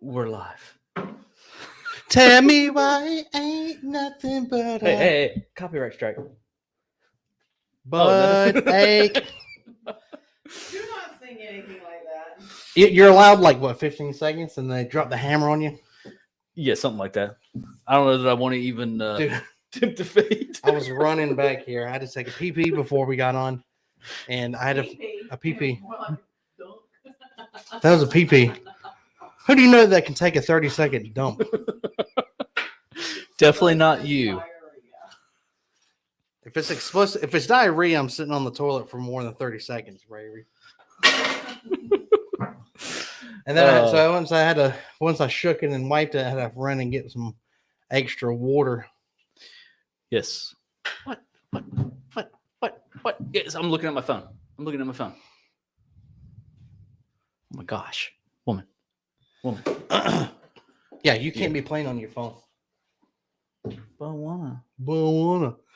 We're live. Tell me why it ain't nothing but Hey, copyright strike. But ache. Do not sing anything like that. You're allowed like what 15 seconds, and they drop the hammer on you. Yeah, something like that. I don't know that I want to even Dude, tempt the fate. I was running back here. I had to take a pee pee before we got on, and I had a pee pee. That was a pee pee. Who do you know that can take a 30-second dump? Definitely not you. If it's explicit, if it's diarrhea, I'm sitting on the toilet for more than 30 seconds, Ray. And then once I shook it and wiped it, I had to run and get some extra water. Yes. What? Yes, I'm looking at my phone. Oh my gosh. Woman. Yeah, you can't be playing on your phone. But I wanna.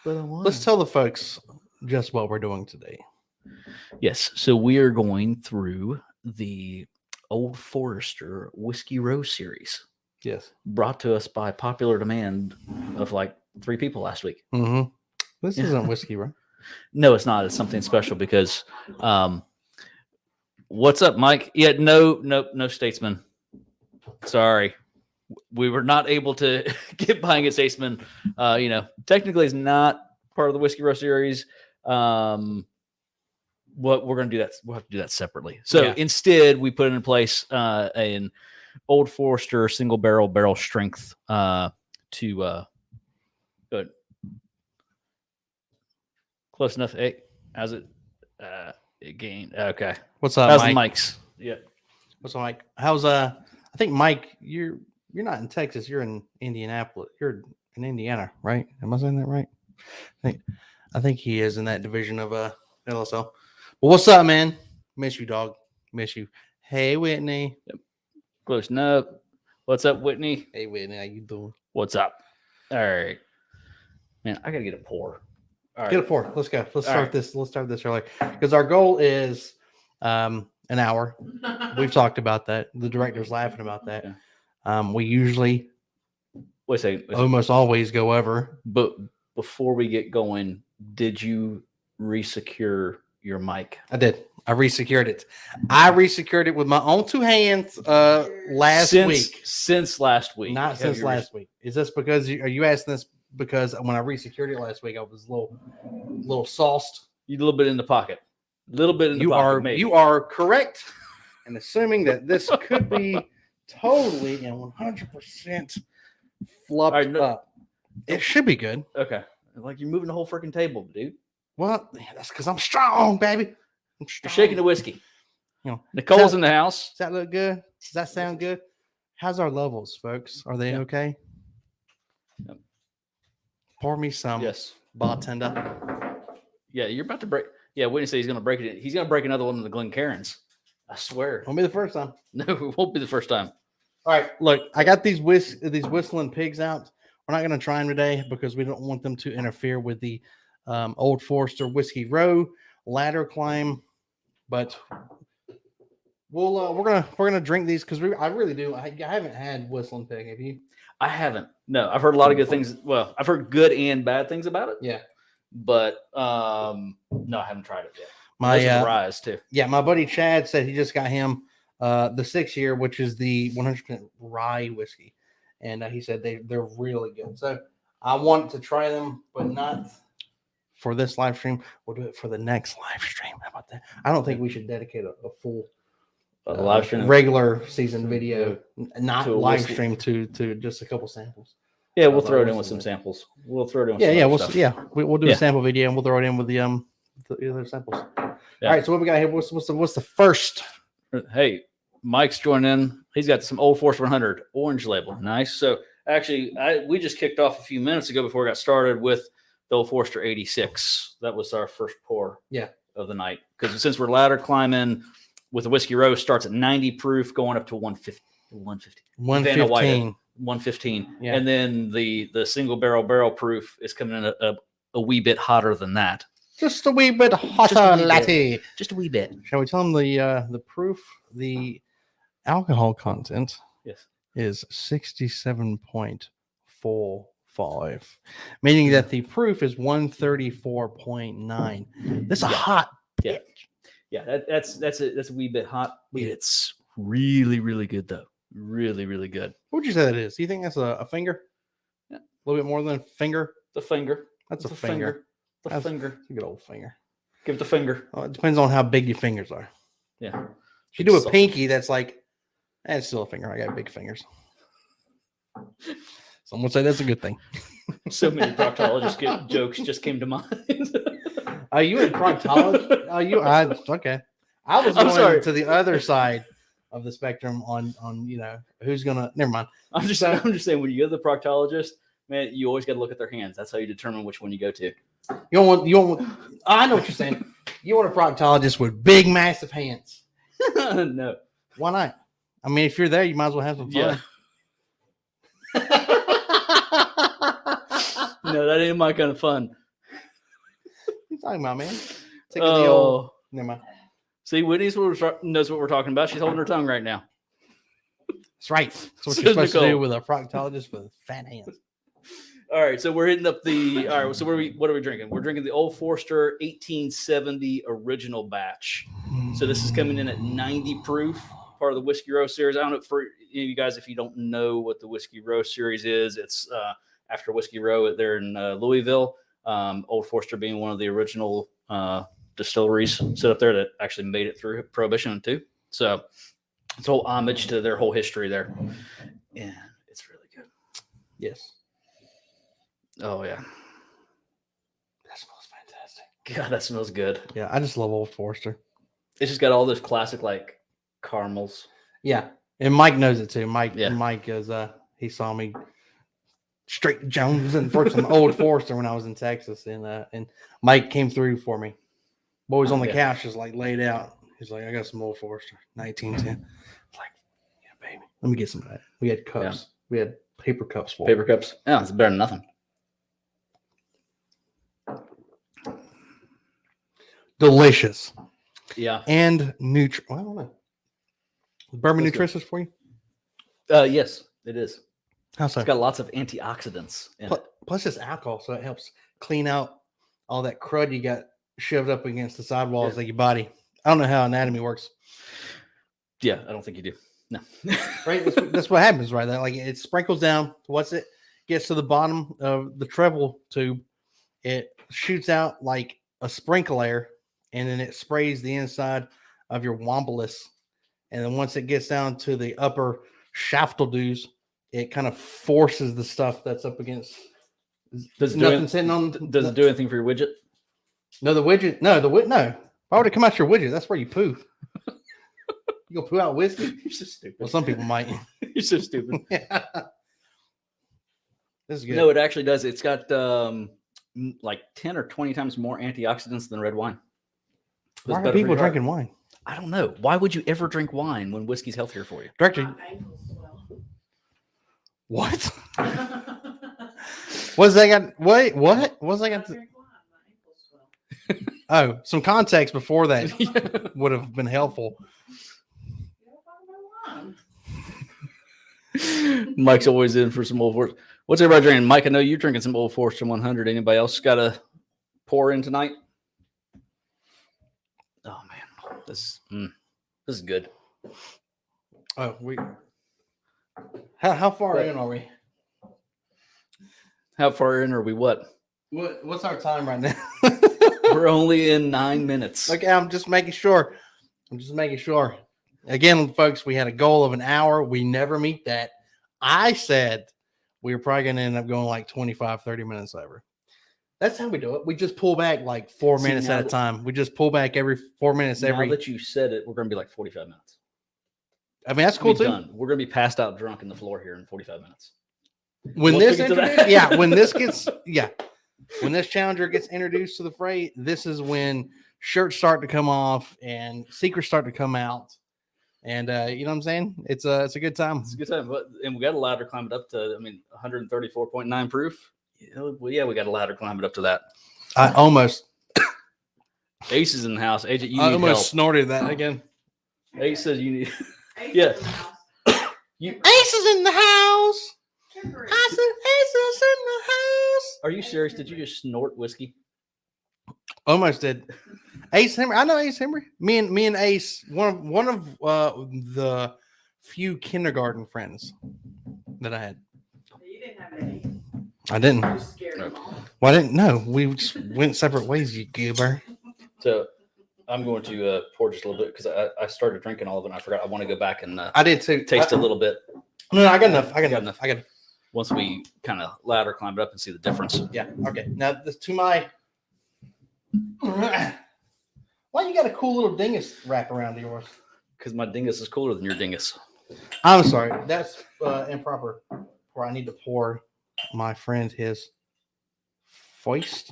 Let's tell the folks just what we're doing today. Yes. So we are going through the Old Forester Whiskey Row series, Yes. brought to us by popular demand of like 3 people last week. Mm-hmm. This isn't whiskey, right? No, it's not. It's something special because what's up, Mike? Yeah, no statesman. Sorry. We were not able to get buying a statesman. Technically it's not part of the Whiskey Row series. What we're going to do that. We'll have to do that separately. So instead we put in place an Old Forester single barrel strength to good. Close enough. Hey, how's it? It gained. Okay. What's up, How's Mike? the mics? Yeah. What's up, Mike? How's I think Mike, you're not in Texas. You're in Indianapolis. You're in Indiana, right? Am I saying that right? I think he is in that division of LSL. Well, what's up, man? Miss you, dog. Miss you. Hey, Whitney. Yep. Close enough. What's up, Whitney? Hey, Whitney. How you doing? What's up? All right. Man, I got to get a pour. All right. Get a pour. Let's go. Let's start this. Let's start this early because our goal is an hour. We've talked about that. The director's laughing about that. We usually Wait a second. almost always go over. But before we get going, did you resecure your mic? I did. I resecured it. I resecured it with my own 2 hands last week. Since last week. Not since last week. Is this because are you asking this because when I resecured it last week, I was a little sauced? You a little bit in the pocket. A little bit in the pocket. Maybe. You are correct. And assuming that this could be totally and 100% flubbed up. It should be good. Okay. Like you're moving the whole freaking table, dude. Well, that's because I'm strong, baby. I'm strong. You're shaking the whiskey. You know, Nicole's in the house. Does that look good? Does that sound good? How's our levels, folks? Are they okay? Yep. Pour me some. Yes. Bartender. Yeah, you're about to break. Yeah, Whitney said he's going to break it. He's going to break another one of the Glencairns. I swear. Won't be the first time. No, it won't be the first time. All right, look, I got these whistling pigs out. We're not going to try them today because we don't want them to interfere with the Old Forester Whiskey Row ladder climb. But we're gonna drink these because I really do. I haven't had whistling pig. Have you? I haven't. No, I've heard a lot of good things. Well, I've heard good and bad things about it. Yeah, but no, I haven't tried it yet. My Rise too. Yeah, my buddy Chad said he just got him the 6 year, which is the 100% rye whiskey, and he said they're really good. So I want to try them, but not for this live stream. We'll do it for the next live stream. How about that? I don't think we should dedicate a full live stream, regular season video, not live stream to just a couple samples. Yeah, we'll throw it in with some samples. We'll throw it in. With we'll do a sample video and we'll throw it in with the other samples. Yeah. All right, so what we got here? What's the first? Hey, Mike's joining in. He's got some Old Forester 100 orange label. Nice. So actually, we just kicked off a few minutes ago before we got started with the Old Forester 86. That was our first pour of the night. Because since we're ladder climbing with the Whiskey Row, starts at 90 proof, going up to 115. 115. Yeah. And then the single barrel proof is coming in a wee bit hotter than that. Just a wee bit hotter, latte. Just a wee bit. Shall we tell them the proof, the alcohol content? Yes. is 67.45, meaning that the proof is 134.9. That's a hot. Yeah, yeah. That's a wee bit hot. It's really, really good though. Really, really good. What would you say that is? Do you think that's a finger? Yeah. A little bit more than a finger? The finger. That's It's a finger. The That's finger. a good old finger. Give it the finger. Well, it depends on how big your fingers are. Yeah. If you do a Salty. pinky, that's like, it's still a finger. I got big fingers. Some would say that's a good thing. So many proctologist jokes just came to mind. Are you in proctology? Okay. I was I'm going sorry. to the other side of the spectrum on who's gonna. Never mind. I'm just saying when you go to the proctologist, man, you always got to look at their hands. That's how you determine which one you go to. You don't want. I know what you're saying. You want a proctologist with big, massive hands. No. Why not? I mean, if you're there, you might as well have some fun. Yeah. No, that ain't my kind of fun. What are you talking about, man? Taking the old. Oh, Never mind. see, Whitney knows what we're talking about. She's holding her tongue right now. That's right. That's what So you're supposed to Nicole. do with a proctologist with fat hands. All right, so we're hitting up the. All right, so what are we drinking? We're drinking the Old Forester 1870 original batch. So this is coming in at 90 proof, part of the Whiskey Row series. I don't know for you guys if you don't know what the Whiskey Row series is. It's after Whiskey Row. They're in Louisville. Old Forester being one of the original distilleries set up there that actually made it through Prohibition too. So it's a whole homage to their whole history there. Yeah, it's really good. Yes. Oh yeah. That smells fantastic. God, that smells good. Yeah, I just love Old Forester. It's just got all those classic like caramels. Yeah, and Mike knows it too. Mike is he saw me straight Jones and for some Old Forester when I was in Texas, and Mike came through for me. Boys on the couch just like laid out. He's like, I got some Old Forester, 1910. Like, yeah, baby, let me get some of that. We had cups. Yeah. We had paper cups full. Paper cups. Yeah, it's better than nothing. Delicious Yeah. and well, I don't know. Bourbon That's good. nutritious for you? Yes, it is. How so? It's got lots of antioxidants in it. Plus, it's alcohol, so it helps clean out all that crud you got shoved up against the sidewalls of your body. I don't know how anatomy works. Yeah, I don't think you do. No. Right? That's what happens, right? That like it sprinkles down. Once it gets to the bottom of the treble tube, it shoots out like a sprinkler, and then it sprays the inside of your wombolus. And then once it gets down to the upper shaftaldoos, it kind of forces the stuff that's up against. Does it Nothing sitting on. Does it do anything for your widget? No, the widget. No, no. Why would it come out your widget? That's where you poo. You gonna poo out whiskey? You're so stupid. Well, some people might. You're so stupid. Yeah. This is good. No, it actually does. It's got like 10 or 20 times more antioxidants than red wine. Why are people drinking wine? I don't know. Why would you ever drink wine when whiskey's healthier for you? Director, My ankles swell. what? What's that got? Wait, what? What's that I got? drink wine, my ankles swell. Oh, some context before that would have been helpful. You don't want my wine. Mike's always in for some Old Forester. What's everybody drinking? Mike, I know you're drinking some Old Forester 100. Anybody else got a pour in tonight? Oh man, this is good. Oh, how far in are we? How far in are we? What's our time right now? We're only in 9 minutes. Okay, I'm just making sure. Again, folks, we had a goal of an hour. We never meet that. I said we were probably going to end up going like 25, 30 minutes over. That's how we do it. We just pull back like 4 See, minutes now at a that- time. We just pull back every 4 minutes. Now that you said it, we're going to be like 45 minutes. I mean, that's cool We'll be too. done. We're going to be passed out drunk in the floor here in 45 minutes. When Once we this get to that. introduced, yeah, when this gets, yeah, when this challenger gets introduced to the fray, this is when shirts start to come off and secrets start to come out, and you know what I'm saying? It's a good time. It's a good time. And we got a ladder climb it up to, 134.9 proof. Yeah, we got a ladder climb it up to that. I almost Ace is in the house. AJ, you I need almost help. snorted that again. Ace says you need. Ace Yeah. is in the house. Ace is in the house. Temporary. I said, Ace is in the house. Are you serious? Did you just snort whiskey? Almost did. Ace Henry. I know Ace Henry. Me and Ace, one of the few kindergarten friends that I had. You didn't have any. I didn't. You scared them all. Well, I didn't know. We just went separate ways, you goober. So I'm going to pour just a little bit because I started drinking all of it and I forgot I want to go back and I did too. taste a little bit No, I got enough. I got enough. I got. once we kind of ladder climb it up and see the difference. Yeah. Okay. Now to my. Why you got a cool little dingus wrap around yours? Because my dingus is cooler than your dingus. I'm sorry. That's improper. Where I need to pour my friend his foist.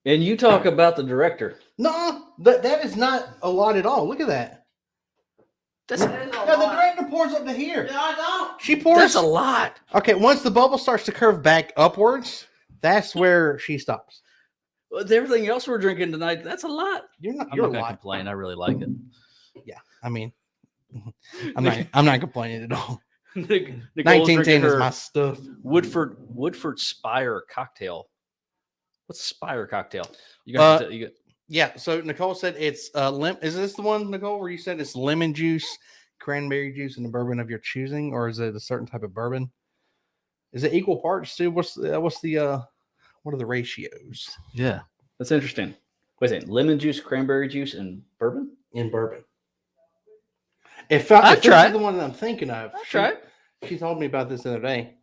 And you talk about the director. No, that is not a lot at all. Look at that. That's That is a Yeah, the lot. director pours up to here. No, I don't. She pours. that's a lot. Okay, once the bubble starts to curve back upwards, that's where she stops. With everything else we're drinking tonight, that's a lot. You're not. I'm You're not a gonna lot. complain. I really like it. I mean, I'm not. I'm not complaining at all. Nicole's 1910 drinking is her my stuff. Woodford Spire cocktail. What's a Spire cocktail? You got you get Yeah. So Nicole said it's Is this the one, Nicole, where you said it's lemon juice, cranberry juice, and the bourbon of your choosing, or is it a certain type of bourbon? Is it equal parts too? What are the ratios yeah. That's interesting. Wait a second. Lemon juice, cranberry juice, and bourbon? in bourbon? If I'd this try is it. the one that I'm thinking of, I'll try it. She told me about this the other day.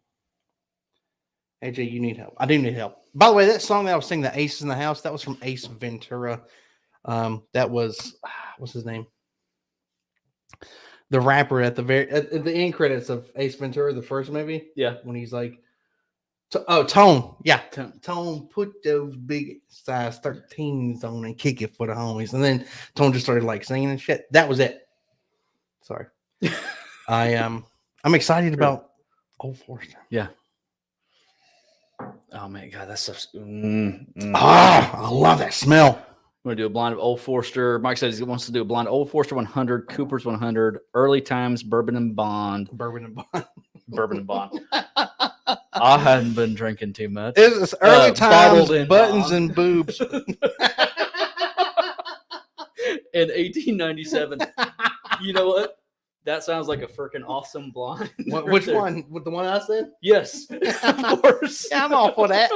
AJ, you need help. I do need help. By the way, that song that I was singing, "The Ace is in the House," that was from Ace Ventura. That was what's his name? The rapper at at the end credits of Ace Ventura, the first movie, Yeah. when he's like, Tone, yeah, Tone. Tone, put those big size 13s on and kick it for the homies, and then Tone just started like singing and shit. That was it. Sorry, I'm excited about Old Forester. Yeah. Oh man, God, that's so. I love that smell. I'm gonna do a blind of Old Forester. Mike said he wants to do a blind Old Forester 100, Cooper's 100, Early Times, Bourbon and Bond, Bourbon and Bond. Bourbon and Bond. I hadn't been drinking too much. It's early times, bottled in buttons bond. and boobs. In 1897. You know what? That sounds like a freaking awesome blind. Which one? With the one I said? Yes, of course. Yeah, I'm all for that.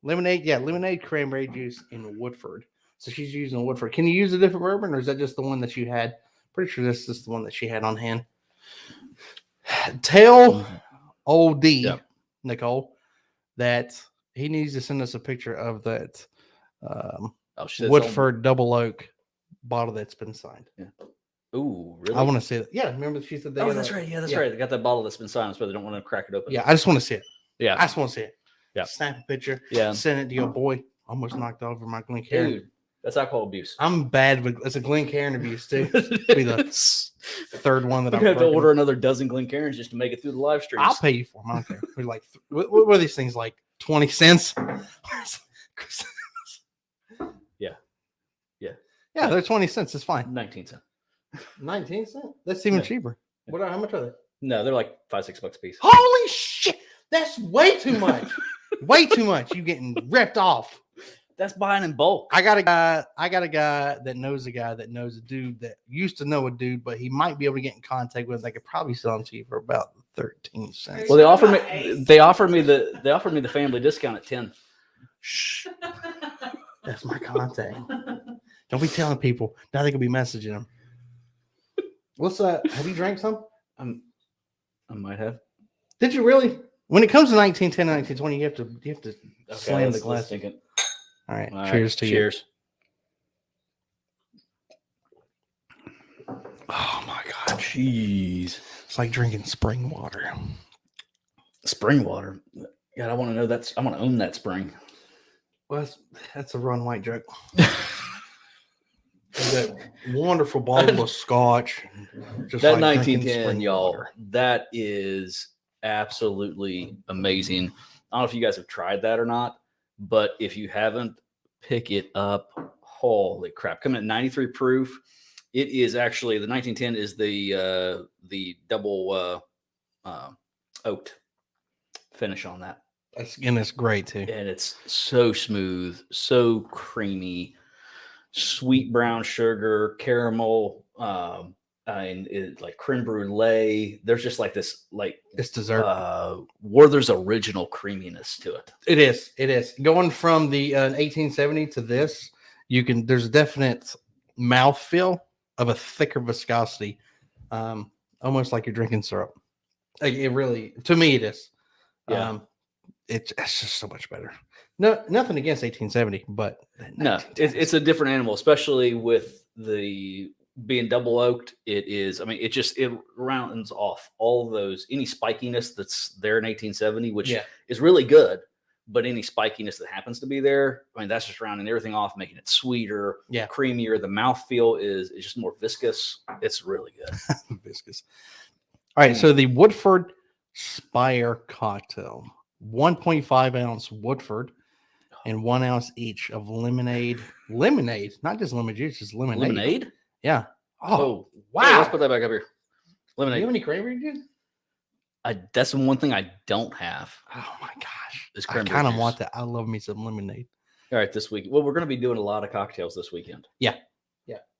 Lemonade, lemonade, cranberry juice, and Woodford. So she's using a Woodford. Can you use a different bourbon, or is that just the one that you had? Pretty sure this is the one that she had on hand. Tell old D, Yep. Nicole, that he needs to send us a picture of that Oh shit. Woodford double oak bottle that's been signed. Ooh, really? I want to see it. Yeah, remember she said that. Oh, that's right. Yeah, that's right. They got that bottle that's been signed, so they don't want to crack it open. Yeah, I just want to see it. Yeah. I just want to see it. Yeah. Snap a picture. Yeah. Send it to your boy. Almost knocked over my Glencairn. Dude, that's alcohol abuse. I'm bad with it's a Glencairn abuse too. Be the third one that I'm I'm gonna have to broken. order another dozen Glencairns just to make it through the live streams. I'll pay you for them. I don't care. We're like, what are these things like? 20 cents? Yeah, they're 20 cents. It's fine. 19 cents. 19 cents? That's even Yeah. cheaper. How much are they? No, they're like $5-6 a piece. Holy shit! That's way too much. Way too much. You getting ripped off. That's buying in bulk. I got a guy that knows a guy that knows a dude that used to know a dude, but he might be able to get in contact with. They could probably sell them to you for about 13 cents. Well, they offered me the family discount at 10. Shh. That's my contact. Don't be telling people. Now they could be messaging them. What's that? Have you drank some? I might have. Did you really? When it comes to 1910 and 1920, you have to Okay, slam the let's glass. think it. All right. All right, Cheers to you. cheers. Oh my god. Jeez. It's like drinking spring water. Spring water. God, I want to know that's. I want to own that spring. Well, that's a Ron White joke. That wonderful bottle of scotch. Just That like drinking 1910, spring y'all. water. That is absolutely amazing. I don't know if you guys have tried that or not, but if you haven't, pick it up. Holy crap. Coming at 93 proof. It is actually the 1910 is the double oaked finish on that. And it's great too. And it's so smooth, so creamy, sweet brown sugar, caramel, and like creme brulee. There's just like this, like It's dessert. Werther's original creaminess to it. It is. It is. Going from the 1870 to this, there's a definite mouthfeel of a thicker viscosity, almost like you're drinking syrup. Like, it really, to me, it is. Yeah. It's just so much better. No, nothing against 1870, but No, it's a different animal, especially with the being double oaked. It is. I mean, it rounds off all of those, any spikiness that's there in 1870, which is really good. But any spikiness that happens to be there, I mean, that's just rounding everything off, making it sweeter, creamier. The mouthfeel is just more viscous. It's really good. Viscous. All right, so the Woodford Spire cocktail, 1.5 ounce Woodford, and 1 ounce each of lemonade, not just lemon juice, just lemonade. Lemonade? Yeah. Oh, wow. Hey, let's put that back up here. Lemonade. Do you have any cranberry juice? That's the one thing I don't have. Oh my gosh. Is I cranberry kind of juice. want that. I love me some lemonade. All right, this week. Well, we're going to be doing a lot of cocktails this weekend. Yeah.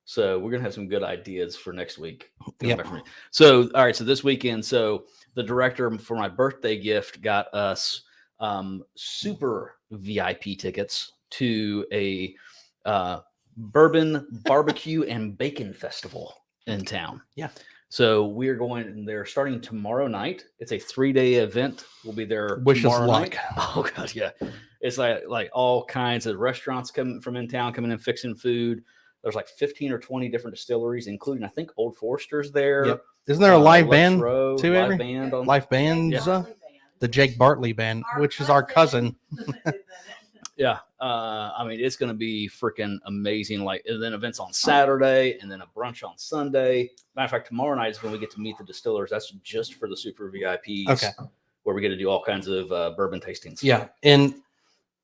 So we're going to have some good ideas for next week. Yep. So, all right. So this weekend, the director for my birthday gift got us super VIP tickets to a bourbon barbecue and bacon festival in town. Yeah. So we're going there starting tomorrow night. It's a 3-day event. We'll be there. Wish us tomorrow luck. night. Oh God, yeah. It's like all kinds of restaurants coming from in town, coming in fixing food. There's like 15 or 20 different distilleries, including I think Old Forester's there. Yep. Isn't there a live band Road, too? Live band on Live bands. The Jake Bartley band, which is our cousin. Yeah. I mean, it's going to be freaking amazing. Like, and then events on Saturday and then a brunch on Sunday. Matter of fact, tomorrow night is when we get to meet the distillers. That's just for the super VIPs. Okay. Where we get to do all kinds of bourbon tastings. Yeah. And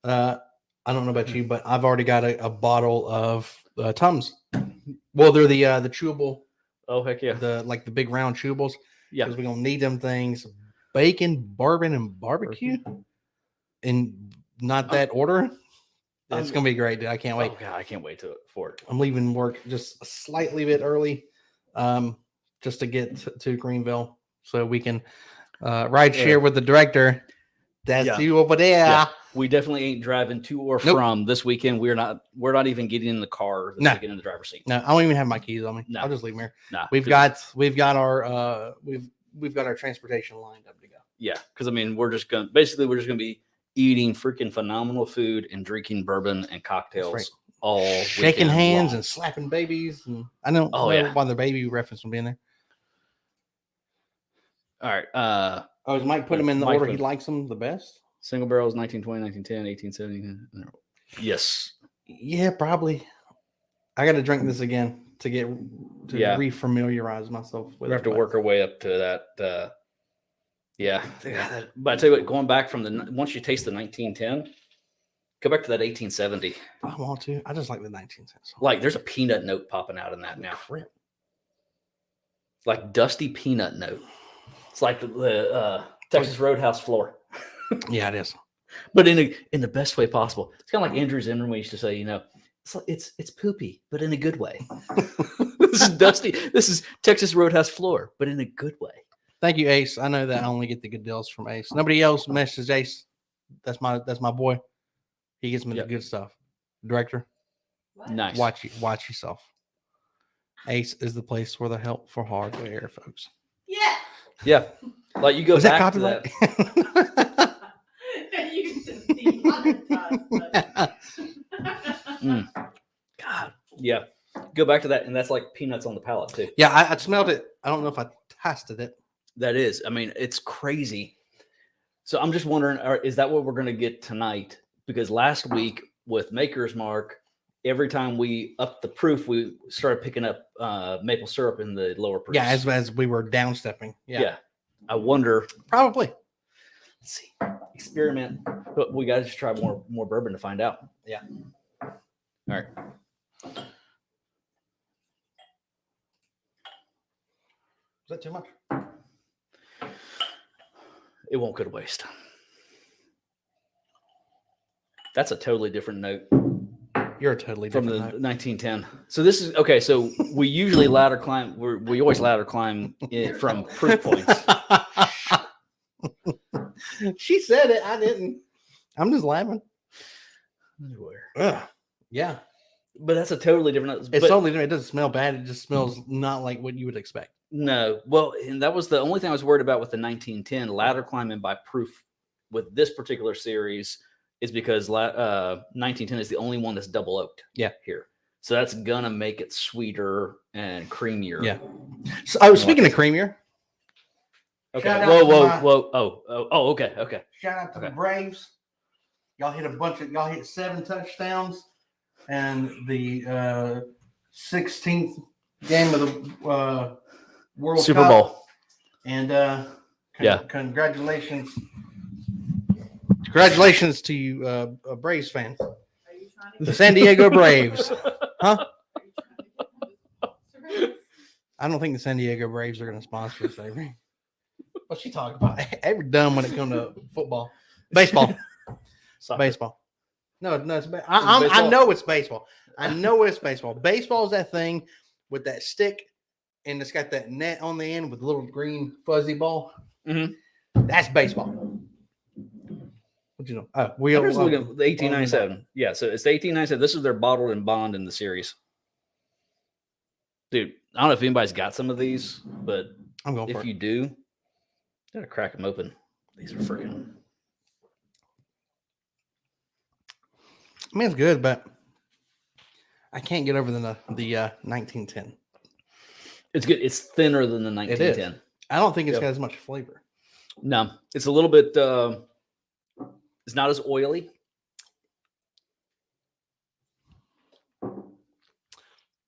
I don't know about you, but I've already got a bottle of Tums. Well, they're the chewable. Oh, heck yeah. The big round chewables. Yeah. Because we're going to need them things. Bacon, bourbon, and barbecue. In not that order. It's going to be great, dude. I can't wait. Oh, God, I can't wait for it. I'm leaving work just a slightly bit early just to get to Greenville so we can ride share with the director. That's you over there. Yeah. We definitely ain't driving to or from this weekend. We're not even getting in the car this weekend in the driver's seat. No, I don't even have my keys on me. No. I'll just leave them here. Nah, we've got our transportation lined up to go. Yeah, because I mean, we're just gonna be eating freaking phenomenal food and drinking bourbon and cocktails all shaking hands long. And slapping babies. And I don't know why the baby reference will be in there. All right. Is Mike put them in the order he likes them the best? Single barrels, 1920, 1910, 1870. Yes. Yeah, probably. I got to drink this again to refamiliarize myself with it. We have to work our way up to that. Yeah. But I tell you what, going back from once you taste the 1910, go back to that 1870. I want to. I just like the 1910s. Like there's a peanut note popping out in that now. Crap. Like dusty peanut note. It's like the Texas Roadhouse floor. Yeah, it is. But in the best way possible. It's kind of like Andrew Zimmern used to say, it's poopy, but in a good way. This is dusty. This is Texas Roadhouse floor, but in a good way. Thank you, Ace. I know that I only get the good deals from Ace. Nobody else messages Ace. That's my boy. He gives me the good stuff. Director, nice. Watch yourself. Ace is the place for the help for hardware, folks. Yeah. Yeah. Like you go Was back that copyright? God. Yeah. Go back to that, and that's like peanuts on the palate too. Yeah, I smelled it. I don't know if I tasted it. That is. I mean, it's crazy. So I'm just wondering, is that what we're going to get tonight? Because last week with Maker's Mark, every time we upped the proof, we started picking up maple syrup in the lower proofs. Yeah, as we were downstepping. Yeah. I wonder. Probably. Let's see. Experiment. But we got to just try more bourbon to find out. Yeah. All right. that too much? It won't go to waste. That's a totally different note You're a totally from different the note. 1910. So this is okay. So we usually ladder climb. We always ladder climb it from proof points. She said it. I didn't. I'm just laughing. Ugh. Yeah. But that's a totally different note. It's But totally different. It doesn't smell bad. It just smells not like what you would expect. no, well, and that was the only thing I was worried about with the 1910 ladder climbing by proof with this particular series is because 1910 is the only one that's double oaked. Yeah. Here. So that's gonna make it sweeter and creamier. Yeah. So I was speaking of creamier. Okay. Shout out Whoa, to whoa, my- whoa. Oh, okay, okay. Shout out to the Okay. Braves. Y'all hit 7 touchdowns, and the 16th game of the World Super Cup. Bowl. And Yeah. congratulations. Congratulations to you, Braves fans. Are you trying to The San Diego Braves. Huh? Are you trying to get I don't think the San Diego Braves are going to sponsor us, Avery. What's she talking about? Avery dumb when it comes to football. Baseball. Soccer. Baseball. No, it's Is it I baseball? know it's baseball. I know it's baseball. Baseball is that thing with that stick and it's got that net on the end with a little green fuzzy ball. Mhm. That's baseball. What you know? We I'm just looking at the 1897. Yeah, so it's the 1897. This is their bottled and bond in the series. Dude, I don't know if anybody's got some of these, but I'm going for if it. you do, gotta crack them open. These are freaking. I mean, it's good, but I can't get over the 1910. It's good. It's thinner than the It is. 1910. I don't think it's Yep. got as much flavor. No, it's a little bit. It's not as oily.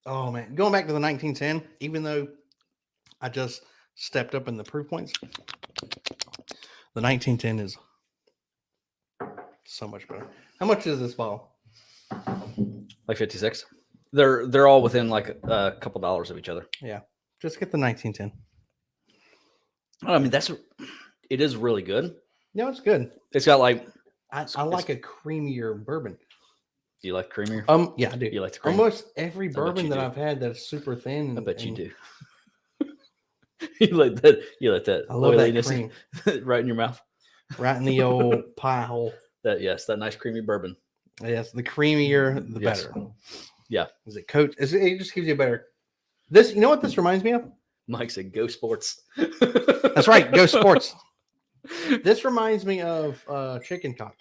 Oh man, going back to the 1910, even though I just stepped up in the proof points, the 1910 is so much better. How much is this bottle? Like 56. They're all within like a couple dollars of each other. Just get the 1910. I mean, it is really good. No, it's good. It's got like. I like a creamier bourbon. Do you like creamier? Yeah, I do. You like the cream? Almost every bet bourbon you that do. I've had that's super thin. I bet you and do. You like that? You like that? I love that oiliness cream right in your mouth. right in the old pie hole. That nice creamy bourbon. Yes, the creamier, the Yes. better. Yeah. Is it coat? It just gives you a better. This, you know what this reminds me of? Mike said, "Go sports." That's right. Go sports. This reminds me of chicken cock.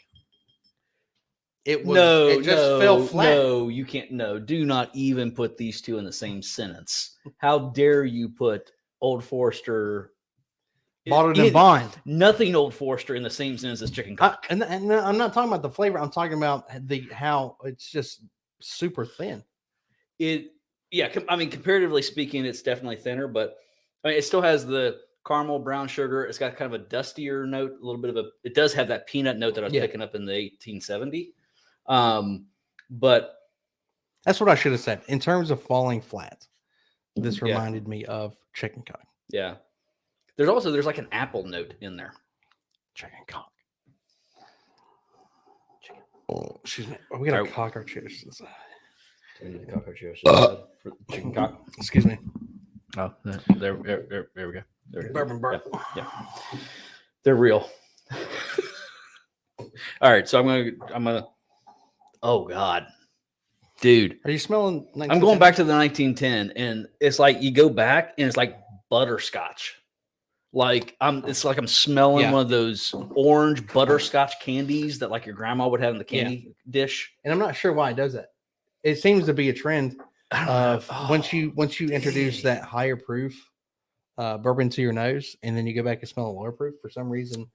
It was. No, it just fell flat. No, you can't. No, do not even put these two in the same sentence. How dare you put Old Forester, Bottled and bond. nothing Old Forester in the same sentence as chicken cock? And I'm not talking about the flavor. I'm talking about how it's just super thin. I mean, comparatively speaking, it's definitely thinner, but I mean, it still has the caramel brown sugar. It's got kind of a dustier note, a little bit of it does have that peanut note that I was picking up in the 1870. But That's what I should have said. In terms of falling flat, this Yeah. reminded me of chicken cock. yeah, there's like an apple note in there. Chicken cock. Oh, excuse me. Oh, we got to Sorry. cock our cheers to the side. For chicken cock. Excuse me. Oh, there we go. There we go. Bourbon burp. Yeah. They're real. All right, so I'm gonna. Oh God, dude, Are you smelling? I'm going back to the 1910, and it's like you go back, and it's like butterscotch. Like it's like I'm smelling Yeah. one of those orange butterscotch candies that like your grandma would have in the candy dish. And I'm not sure why it does that. It seems to be a trend I don't of know. once you introduce that higher proof bourbon to your nose, and then you go back and smell a lower proof. For some reason,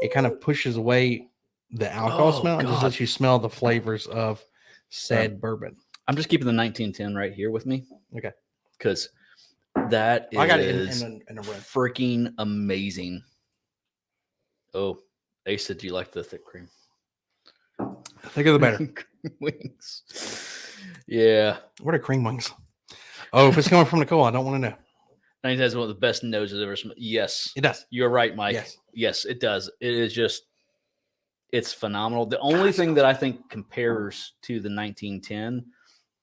it kind of pushes away the alcohol Oh, smell and just God. lets you smell the flavors of said bourbon. I'm just keeping the 1910 right here with me. Okay. Because that is I got it in a red. freaking amazing. Oh, Ace said you like the thick cream. Think of the better. Wings. Yeah. What are cream wings? Oh, if it's coming from Nicole, I don't want to know. 1910 is one of the best noses ever smelled. Yes, It does. you're right, Mike. Yes. Yes, it does. It is just, it's phenomenal. The only thing that I think compares to the 1910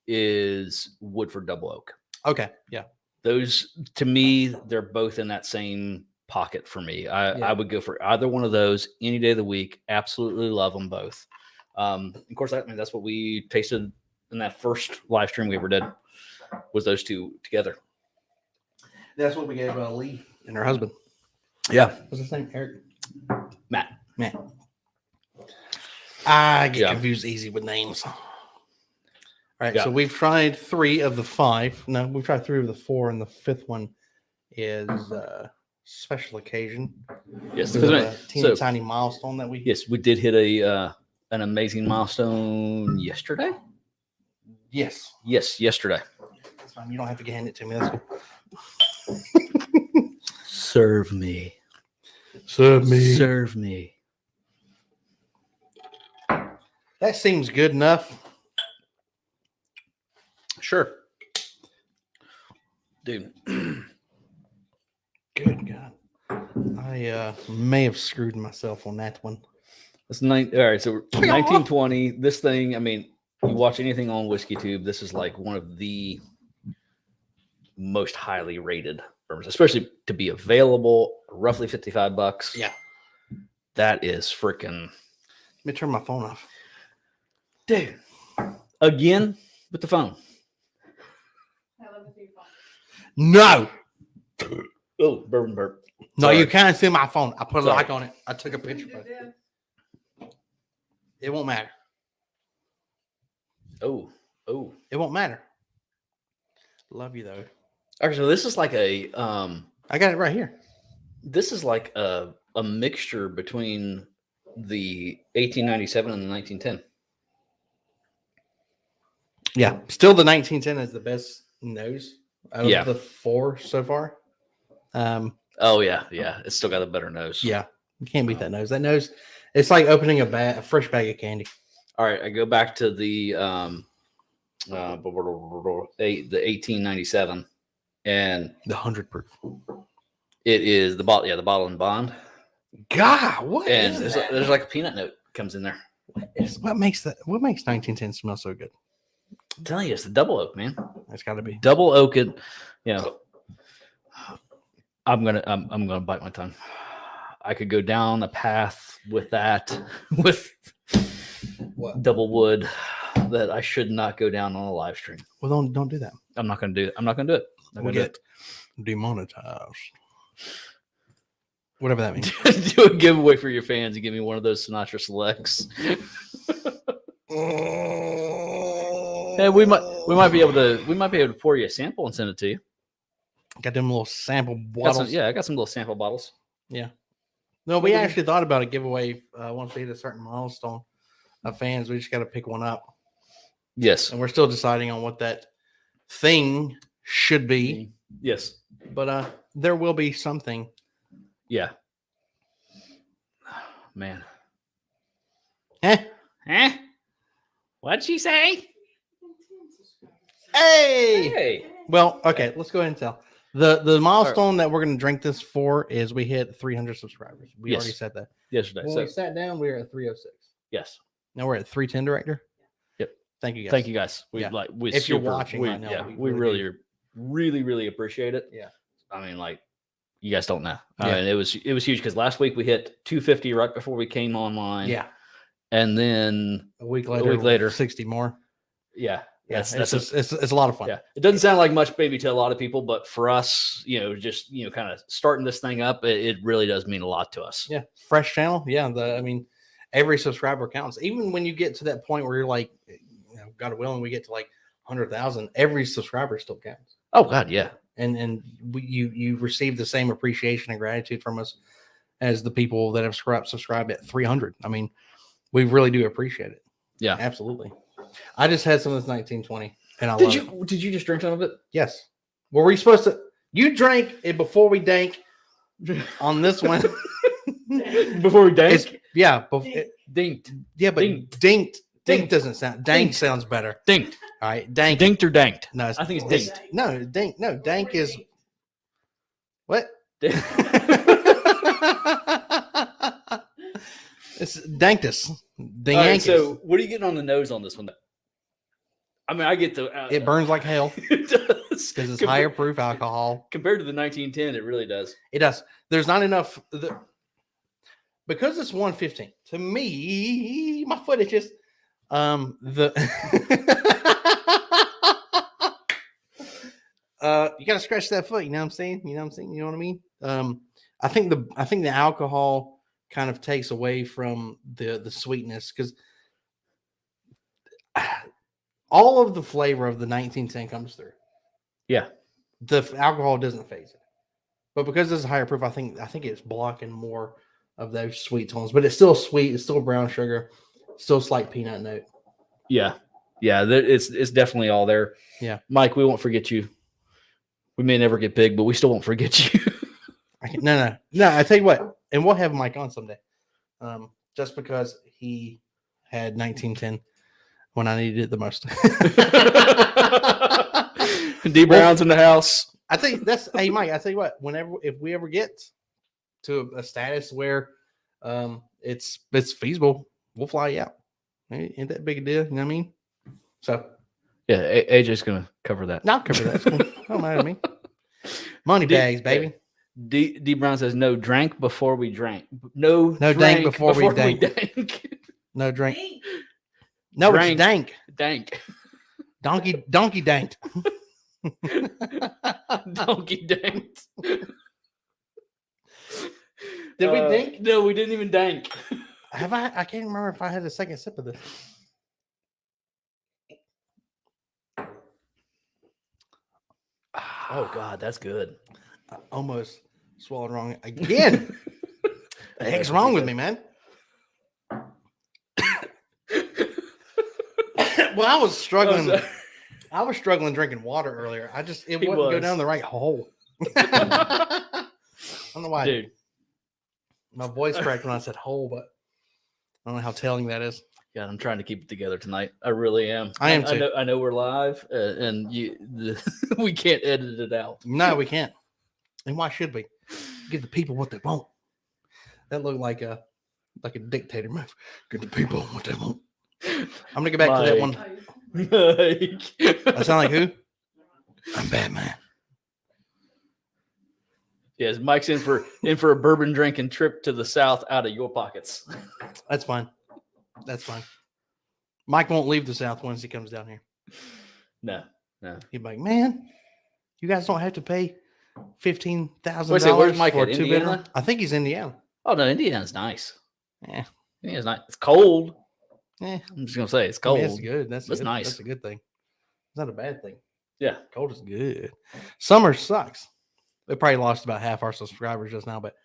is Woodford Double Oak. Okay. Yeah. Those, to me, they're both in that same pocket for me. Yeah. I would go for either one of those any day of the week. Absolutely love them both. Of course, I mean, that's what we tasted in that first live stream we ever did, was those two together. That's what we gave Lee and her husband. Yeah. What's his name? Eric? Matt. I get confused easy with names. All right. So we've tried 3 of the 5. No, we've tried 3 of the 4, and the 5th one is special occasion. Yes. There's a teeny tiny milestone that we. Yes, we did hit an amazing milestone yesterday. Yes. Yes, yesterday. That's fine. You don't have to hand it to me. That's cool. Serve me. Serve Serve me. That seems good enough. Sure. Dude. Good God. I may have screwed myself on that one. All right, so 1920. This thing, I mean, you watch anything on WhiskeyTube, this is like one of the most highly rated bourbons, especially to be available, roughly $55. Yeah. That is freaking. Let me turn my phone off. Dude. Again with the phone. No. Oh, bourbon burp. No, Sorry. you can't see my phone. I put a Sorry. like on it. I took a picture of it. It won't matter. Oh. It won't matter. Love you though. Okay, so this is like a I got it right here. this is like a mixture between the 1897 and the 1910. Yeah. Still the 1910 is the best nose out Yeah. of the 4 so far. Oh yeah, it's still got a better nose. Yeah. You can't beat that nose. That nose, it's like opening a fresh bag of candy. All right, I go back to the 1897, and The 100 proof. it is the bottle. Yeah, the bottle and bond, God, what and is that? there's like a peanut note comes in there. What makes 1910 smell so good? I'm telling you, it's the double oak, man. It's got to be. Double oak, and you know, I'm gonna bite my tongue. I could go down a path with that with What? double wood that I should not go down on a live stream. Well, don't do that. I'm not gonna do it. I'm not gonna do it. We'll get demonetized. Whatever that means. Do a giveaway for your fans and give me one of those Sinatra selects. Hey, we might be able to pour you a sample and send it to you. Got them little sample Got bottles. I got some little sample bottles. No, we actually thought about a giveaway once we hit a certain milestone of fans. We just got to pick one up, Yes. and we're still deciding on what that thing should be. Yes. But there will be something. Yeah. Man. Eh? What'd she say? Hey! Hey. Well, okay, let's go ahead and tell. The milestone that we're going to drink this for is we hit 300 subscribers. We Yes. already said that. Yesterday. When So we sat down, we were at 306. yes. Now we're at 310, Director. Yep. Thank you, guys. Thank you guys. We Yeah. like we If you're super- watching we, right now, yeah, we we really really appreciate it. Yeah. I mean, like, you guys don't know. I Yeah. mean, it was huge because last week we hit 250 right before we came online. Yeah. And then A week later, 60 more. yeah, Yeah, that's it's a lot of fun. yeah. It doesn't sound like much maybe to a lot of people, but for us, just kind of starting this thing up, it really does mean a lot to us. Yeah, fresh channel. Yeah, every subscriber counts. Even when you get to that point where you're like, God willing, we get to like 100,000. Every subscriber still counts. Oh God, yeah. And you receive the same appreciation and gratitude from us as the people that have subscribed at 300. I mean, we really do appreciate it. Yeah, absolutely. I just had some of this 1920, and I love it. Did you just drink some of it? Yes. Were we supposed to? You drank it before we dank on this one. Before we dank? Yeah. Dinked. Yeah, but Dinked. dink doesn't sound. Dank Dinked. sounds better. Dinked. All right. Dank. Dinked or danked? No, I think it's dinked. No, dank. No, dank is. What? It's Danktus. The All right, Yankees. so what are you getting on the nose on this one? I mean, I get the. It burns like hell It does because it's higher proof alcohol. compared to the 1910. It really does. It does. There's not enough. Because it's 115. To me, my foot is just you gotta scratch that foot. You know what I'm saying? You know what I'm saying? You know what I mean? I think the alcohol kind of takes away from the sweetness because all of the flavor of the 1910 comes through. Yeah. The alcohol doesn't phase it, but because this is higher proof, I think it's blocking more of those sweet tones. But it's still sweet. It's still brown sugar. Still slight peanut note. Yeah. It's definitely all there. Yeah. Mike, we won't forget you. We may never get big, but we still won't forget you. No. I tell you what, and we'll have Mike on someday. Just because he had 1910 when I needed it the most. D Brown's in the house. I think hey Mike, I tell you what, if we ever get to a status where it's feasible, we'll fly you out. Ain't that big a deal, you know what I mean? So Yeah, AJ's gonna cover that. I'll cover that. Don't matter to me. Money bags, baby. D Brown says no drank before we drank. No dank before we dank. dank. No drink. Dang. No, Drank. it's dank. Dank. Donkey danked. Donkey danked. Did we dink? No, we didn't even dank. Have I can't remember if I had a second sip of this. Oh God, that's good. I almost swallowed wrong again. The heck's wrong with me, man? Well, I was struggling. I was struggling drinking water earlier. It wouldn't go down the right hole. I don't know why. Dude. My voice cracked when I said hole, but I don't know how telling that is. God, I'm trying to keep it together tonight. I really am. I am too. I know we're live, and we can't edit it out. No, we can't. And why should we? Give the people what they want. That looked like a dictator move. Give the people what they want. I'm gonna get back to that one. I sound like who? I'm Batman. Yes, Mike's in for a bourbon drinking trip to the south out of your pockets. That's fine. That's fine. Mike won't leave the South once he comes down here. No. He'd be like, man, you guys don't have to pay $15,000. Where's Mike at? for a Indiana? two-bedroom. I think he's Indiana. Oh no, Indiana's nice. Yeah. Indiana's nice. It's cold. Yeah. I'm just gonna say it's I cold. mean, it's good. That's That's good. nice. That's a good thing. It's not a bad thing. Yeah. Cold is good. Summer sucks. They probably lost about half our subscribers just now, but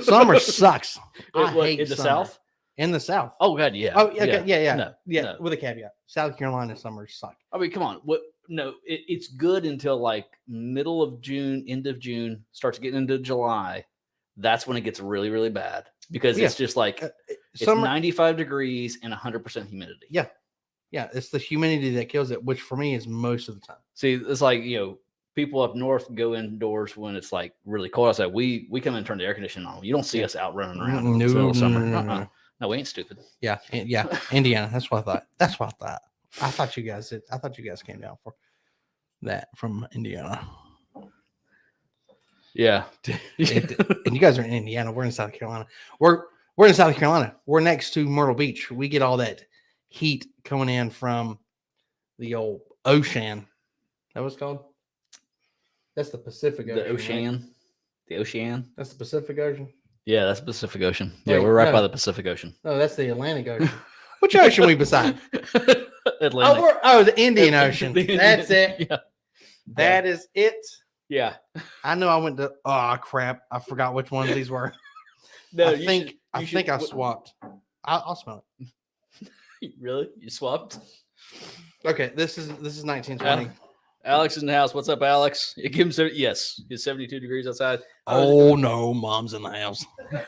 summer sucks. I hate in the summer. south? In the South. Oh God, yeah. Oh, okay. Yeah. No, no. With a caveat. South Carolina summers suck. I mean, come on. What? No, it's good until like middle of June, end of June, starts getting into July. That's when it gets really, really bad because it's just like it's Summer, 95 degrees and 100% humidity. Yeah, it's the humidity that kills it, which for me is most of the time. See, it's like people up north go indoors when it's like really cold outside. We come in and turn the air conditioning on. You don't see us out running around in the middle of summer. No, we ain't stupid. Yeah, Indiana. That's what I thought. I thought you guys did. I thought you guys came down for that from Indiana. Yeah, and you guys are in Indiana. We're in South Carolina. We're in South Carolina. We're next to Myrtle Beach. We get all that heat coming in from the old ocean. That was called. That's the Pacific Ocean. The ocean. Right? The ocean. That's the Pacific Ocean. Yeah, that's the Pacific Ocean. Yeah, Wait, we're right by the Pacific Ocean. No, that's the Atlantic Ocean. Which ocean we beside? Atlantic. The Indian Ocean. That's it. Yeah. That is it. Yeah. I know I went to. Oh crap! I forgot which ones these were. No, I think I swapped. I'll smell it. Really? You swapped? Okay, this is 1920. Alex is in the house. What's up, Alex? It gives him yes. It's 72 degrees outside. Oh no, Mom's in the house. Hey,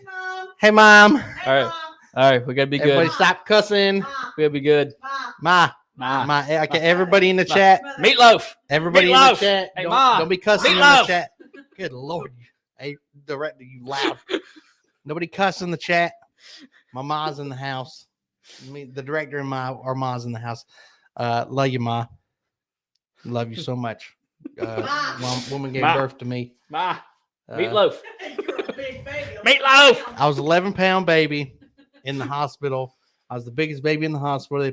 Mom. Hey, Mom. Hey, All right. Mom. All right. We gotta be Everybody good. stop cussing. Mom. We gotta be good. Mom. Okay, everybody in the chat. Meatloaf. Everybody in the Meatloaf. chat. Hey, don't, Ma. don't be cussing in the Meatloaf. chat. Good Lord. Hey, director, you loud. Nobody cuss in the chat. My ma's in the house. The director and our ma's in the house. Love you, Ma. Love you so much. Woman gave Ma. birth to me. Ma. Uh, Meatloaf. You're a big baby. Meatloaf. I was 11-pound baby in the hospital. I was the biggest baby in the hospital. They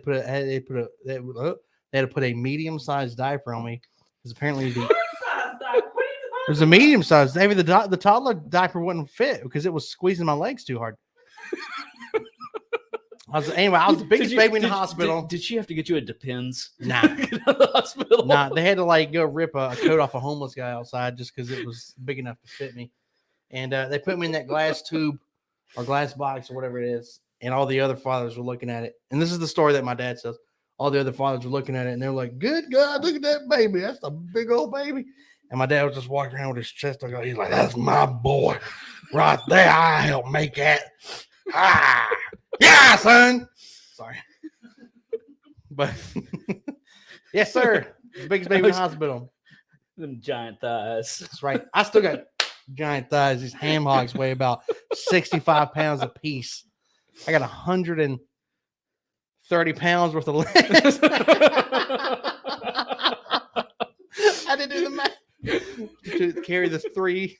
had to put a medium-sized diaper on me because apparently it was a medium-sized. Maybe the toddler diaper wouldn't fit because it was squeezing my legs too hard. I was the biggest baby in the hospital. Did she have to get you a Depends? Nah. Get out of the hospital. Nah, they had to like go rip a coat off a homeless guy outside just because it was big enough to fit me. And they put me in that glass tube or glass box or whatever it is. And all the other fathers were looking at it. And this is the story that my dad says. All the other fathers were looking at it and they're like, good God, look at that baby. That's a big old baby. And my dad was just walking around with his chest. He's like, that's my boy right there. I helped make that. Ah, yeah, son. Sorry. But yes, sir. The biggest baby in the hospital. Them giant thighs. That's right. I still got giant thighs. These ham hogs weigh about 65 pounds a piece. I got 130 pounds worth of legs. I didn't do the math. To carry the 3.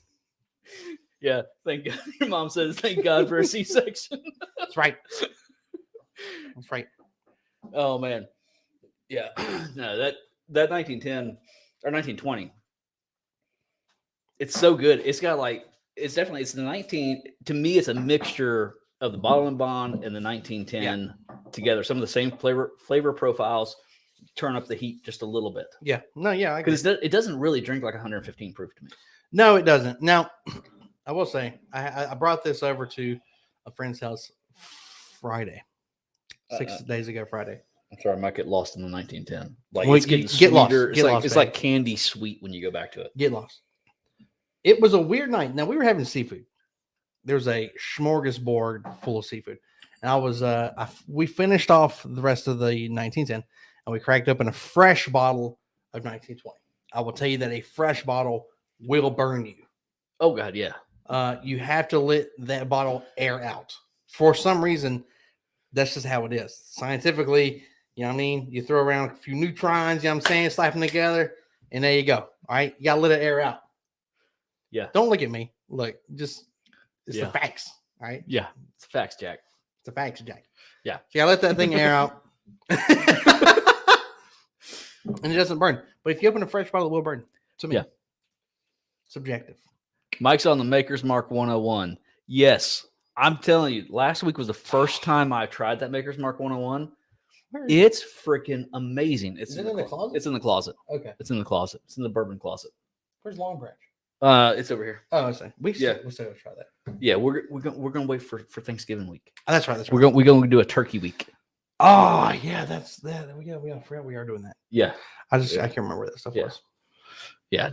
Yeah, thank God. Your mom says, thank God for a C-section. That's right. That's right. Oh, man. Yeah. No, that 1910 or 1920, it's so good. It's got it's the 19, to me, it's a mixture of the bottle and bond and the 1910 together. Some of the same flavor profiles, turn up the heat just a little bit. Yeah. No, yeah. Because it doesn't really drink like 115 proof to me. No, it doesn't. Now, I will say, I brought this over to a friend's house Friday, 6 days ago Friday. I'm sorry, I might get lost in the 1910. Like, Well, it's getting get lost. sweeter. Get lost, it's babe. like candy sweet when you go back to it. Get lost. It was a weird night. Now, we were having seafood. There was a smorgasbord full of seafood. And we finished off the rest of the 1910 and we cracked open a fresh bottle of 1920. I will tell you that a fresh bottle will burn you. Oh, God, yeah. You have to let that bottle air out. For some reason, that's just how it is. Scientifically, you know what I mean? You throw around a few neutrons, you know what I'm saying? Slap them together, and there you go. All right? You got to let it air out. Yeah. Don't look at me. Look, it's Yeah. the facts. All right? Yeah. It's facts, Jack. It's the facts, Jack. Yeah. So you got to let that thing air out. And it doesn't burn. But if you open a fresh bottle, it will burn. To me. Yeah. Subjective. Mike's on the Maker's Mark 101. Yes. I'm telling you, last week was the first time I tried that Maker's Mark 101. It's freaking amazing. It's Is it in the closet? It's in the closet. Okay. It's in the closet. It's in the bourbon closet. Where's Long Branch? It's over here. Oh, I see. We'll still try that. Yeah, we're gonna wait for Thanksgiving week. Oh, that's right. That's right. We're gonna do a turkey week. Oh, yeah, that's that. We forgot we are doing that. Yeah. I can't remember where that stuff was. Yeah,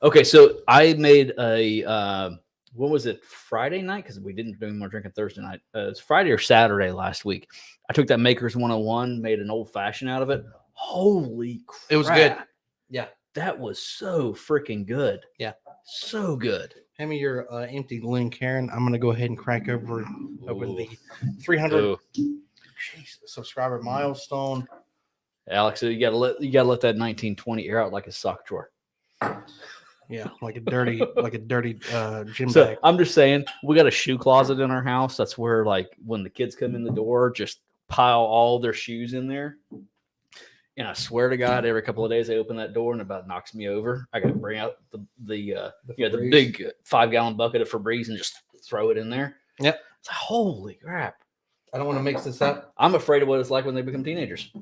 okay. So I made a when was it? Friday night, because we didn't do any more drinking Thursday night. It's Friday or Saturday last week. I took that Maker's 101, made an old fashioned out of it. Holy crap. It was good. Yeah. That was so freaking good. Yeah. So good. Hand me your empty Lynn Karen. I'm gonna go ahead and crack open the 300 subscriber milestone. Alex, you gotta let that 1920 air out like a sock drawer. Yeah, like a dirty gym So bag. I'm just saying, we got a shoe closet in our house. That's where, like, when the kids come in the door, just pile all their shoes in there. And I swear to God, every couple of days they open that door and it about knocks me over. I got to bring out the big 5-gallon bucket of Febreze and just throw it in there. Yep. It's like, holy crap! I don't want to mix this up. I'm afraid of what it's like when they become teenagers.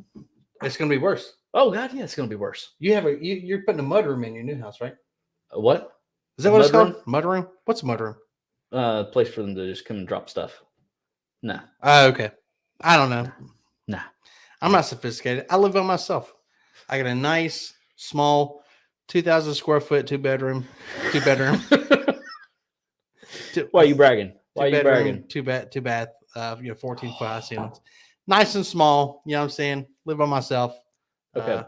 It's gonna be worse. Oh God, yeah, it's gonna be worse. You're putting a mudroom in your new house, right? What? Is that what it's Mudroom? called? Mudroom? What's a mudroom? Place for them to just come and drop stuff. Nah. Okay. I don't know. Nah. I'm not sophisticated. I live by myself. I got a nice, small, 2,000 square foot, two bedroom. Why are you bragging? Why are you bragging? Two bath, 14 foot high ceilings. nice and small. You know what I'm saying? Live by myself. Okay.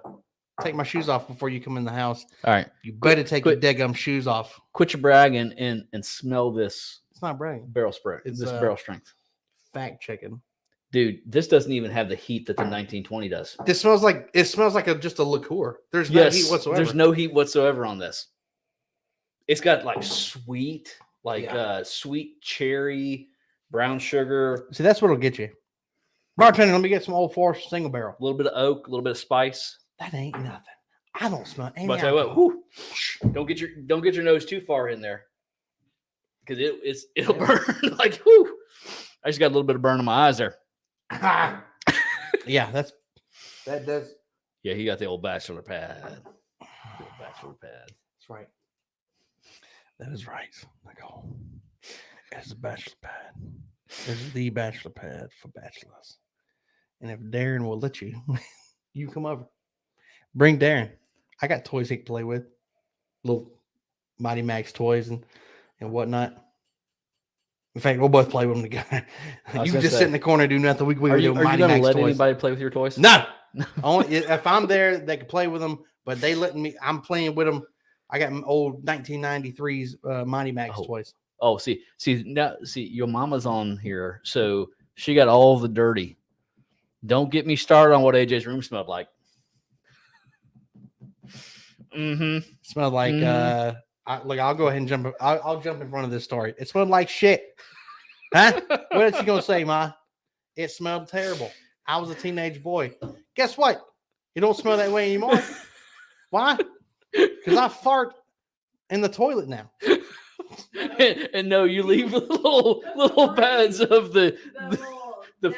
Take my shoes off before you come in the house. All right. You better take quit. your deadgum shoes off. Quit your bragging and smell this It's not bragging. barrel spray. It's, This barrel strength. Fact checking. Dude, this doesn't even have the heat that the 1920 does. This smells like just a liqueur. There's no Yes, heat whatsoever. there's no heat whatsoever on this. It's got like sweet, sweet cherry, brown sugar, See, that's what'll get you. Bartender, let me get some Old Forester single barrel. a little bit of oak, a little bit of spice. That ain't nothing. I don't smell any But I tell you what, alcohol. whew, don't get your nose too far in there, because it'll burn. Like, whoo! I just got a little bit of burn in my eyes there. Yeah, that does. Yeah, he got the old bachelor pad. The old bachelor pad. That's right. That is right. Nicole. It's a bachelor pad. It's the bachelor pad for bachelors. And if Darren will let you, you come over. Bring Darren. I got toys he can play with. Little Mighty Max toys and whatnot. In fact, we'll both play with them together. You just sit in the corner and do nothing. We Are do you Mighty going to Max let toys. anybody play with your toys? No. Only if I'm there, they can play with them. But they letting me. I'm playing with them. I got old 1993's Mighty Max toys. Oh, see, your mama's on here, so she got all the dirty. Don't get me started on what AJ's room smelled like. Smelled like I'll go ahead and jump. I'll jump in front of this story. It smelled like shit. Huh? What is she gonna say, Ma? It smelled terrible. I was a teenage boy. Guess what? It don't smell that way anymore. Why? Because I fart in the toilet now. and no, you leave the little pads of the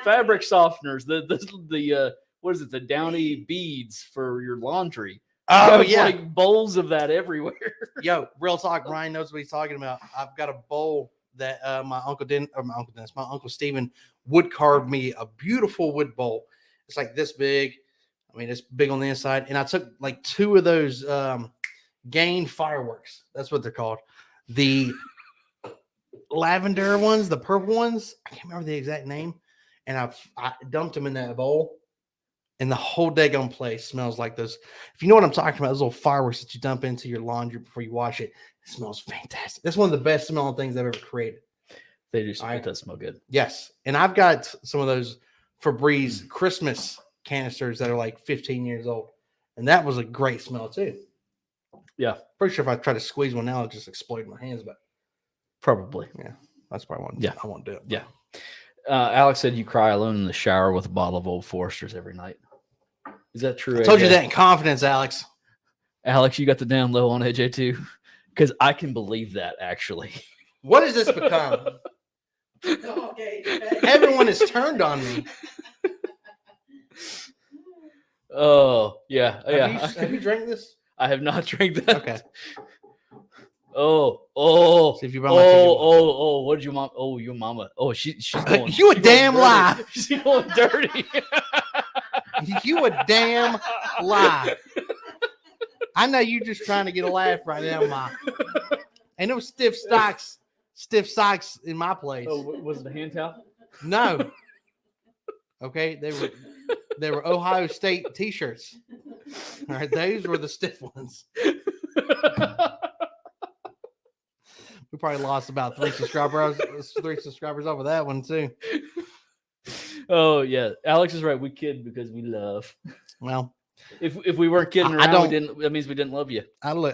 fabric softeners, the what is it, the downy beads for your laundry. Oh, There's yeah. like bowls of that everywhere. Yo, real talk. Ryan knows what he's talking about. I've got a bowl that my uncle Steven wood carved me a beautiful wood bowl. It's like this big. I mean, it's big on the inside. And I took like 2 of those Gain fireworks. That's what they're called. The lavender ones, the purple ones. I can't remember the exact name. And I dumped them in that bowl. And the whole daggone place smells like those. If you know what I'm talking about, those little fireworks that you dump into your laundry before you wash it. It smells fantastic. That's one of the best smelling things I've ever created. They do. It does smell good. Yes. And I've got some of those Febreze Christmas canisters that are like 15 years old. And that was a great smell too. Yeah. Pretty sure if I try to squeeze one now, it'll just explode in my hands. But Probably. yeah, that's probably one. Yeah. I won't do it. Yeah. Alex said you cry alone in the shower with a bottle of Old Foresters every night. Is that true? I told you AJ? that in confidence, Alex. Alex, you got the down low on AJ too, because I can believe that actually. What has this become? Okay. Everyone is turned on me. Oh yeah, yeah. Have you drank this? I have not drank that. Okay. Oh. See if you buy my ticket. Oh. What did your mom? Oh, your mama. Oh, she's going. You a she's damn going lie. dirty. She's going dirty. You a damn lie. I know you just trying to get a laugh right now, Ma. Ain't no stiff socks in my place. Oh, was it a hand towel? No. Okay, they were Ohio State t-shirts. All right, those were the stiff ones. We probably lost about 3 subscribers over that one too. Oh yeah, Alex is right. We kid because we love. Well, if we weren't kidding I around, don't- that means we didn't love you. I don't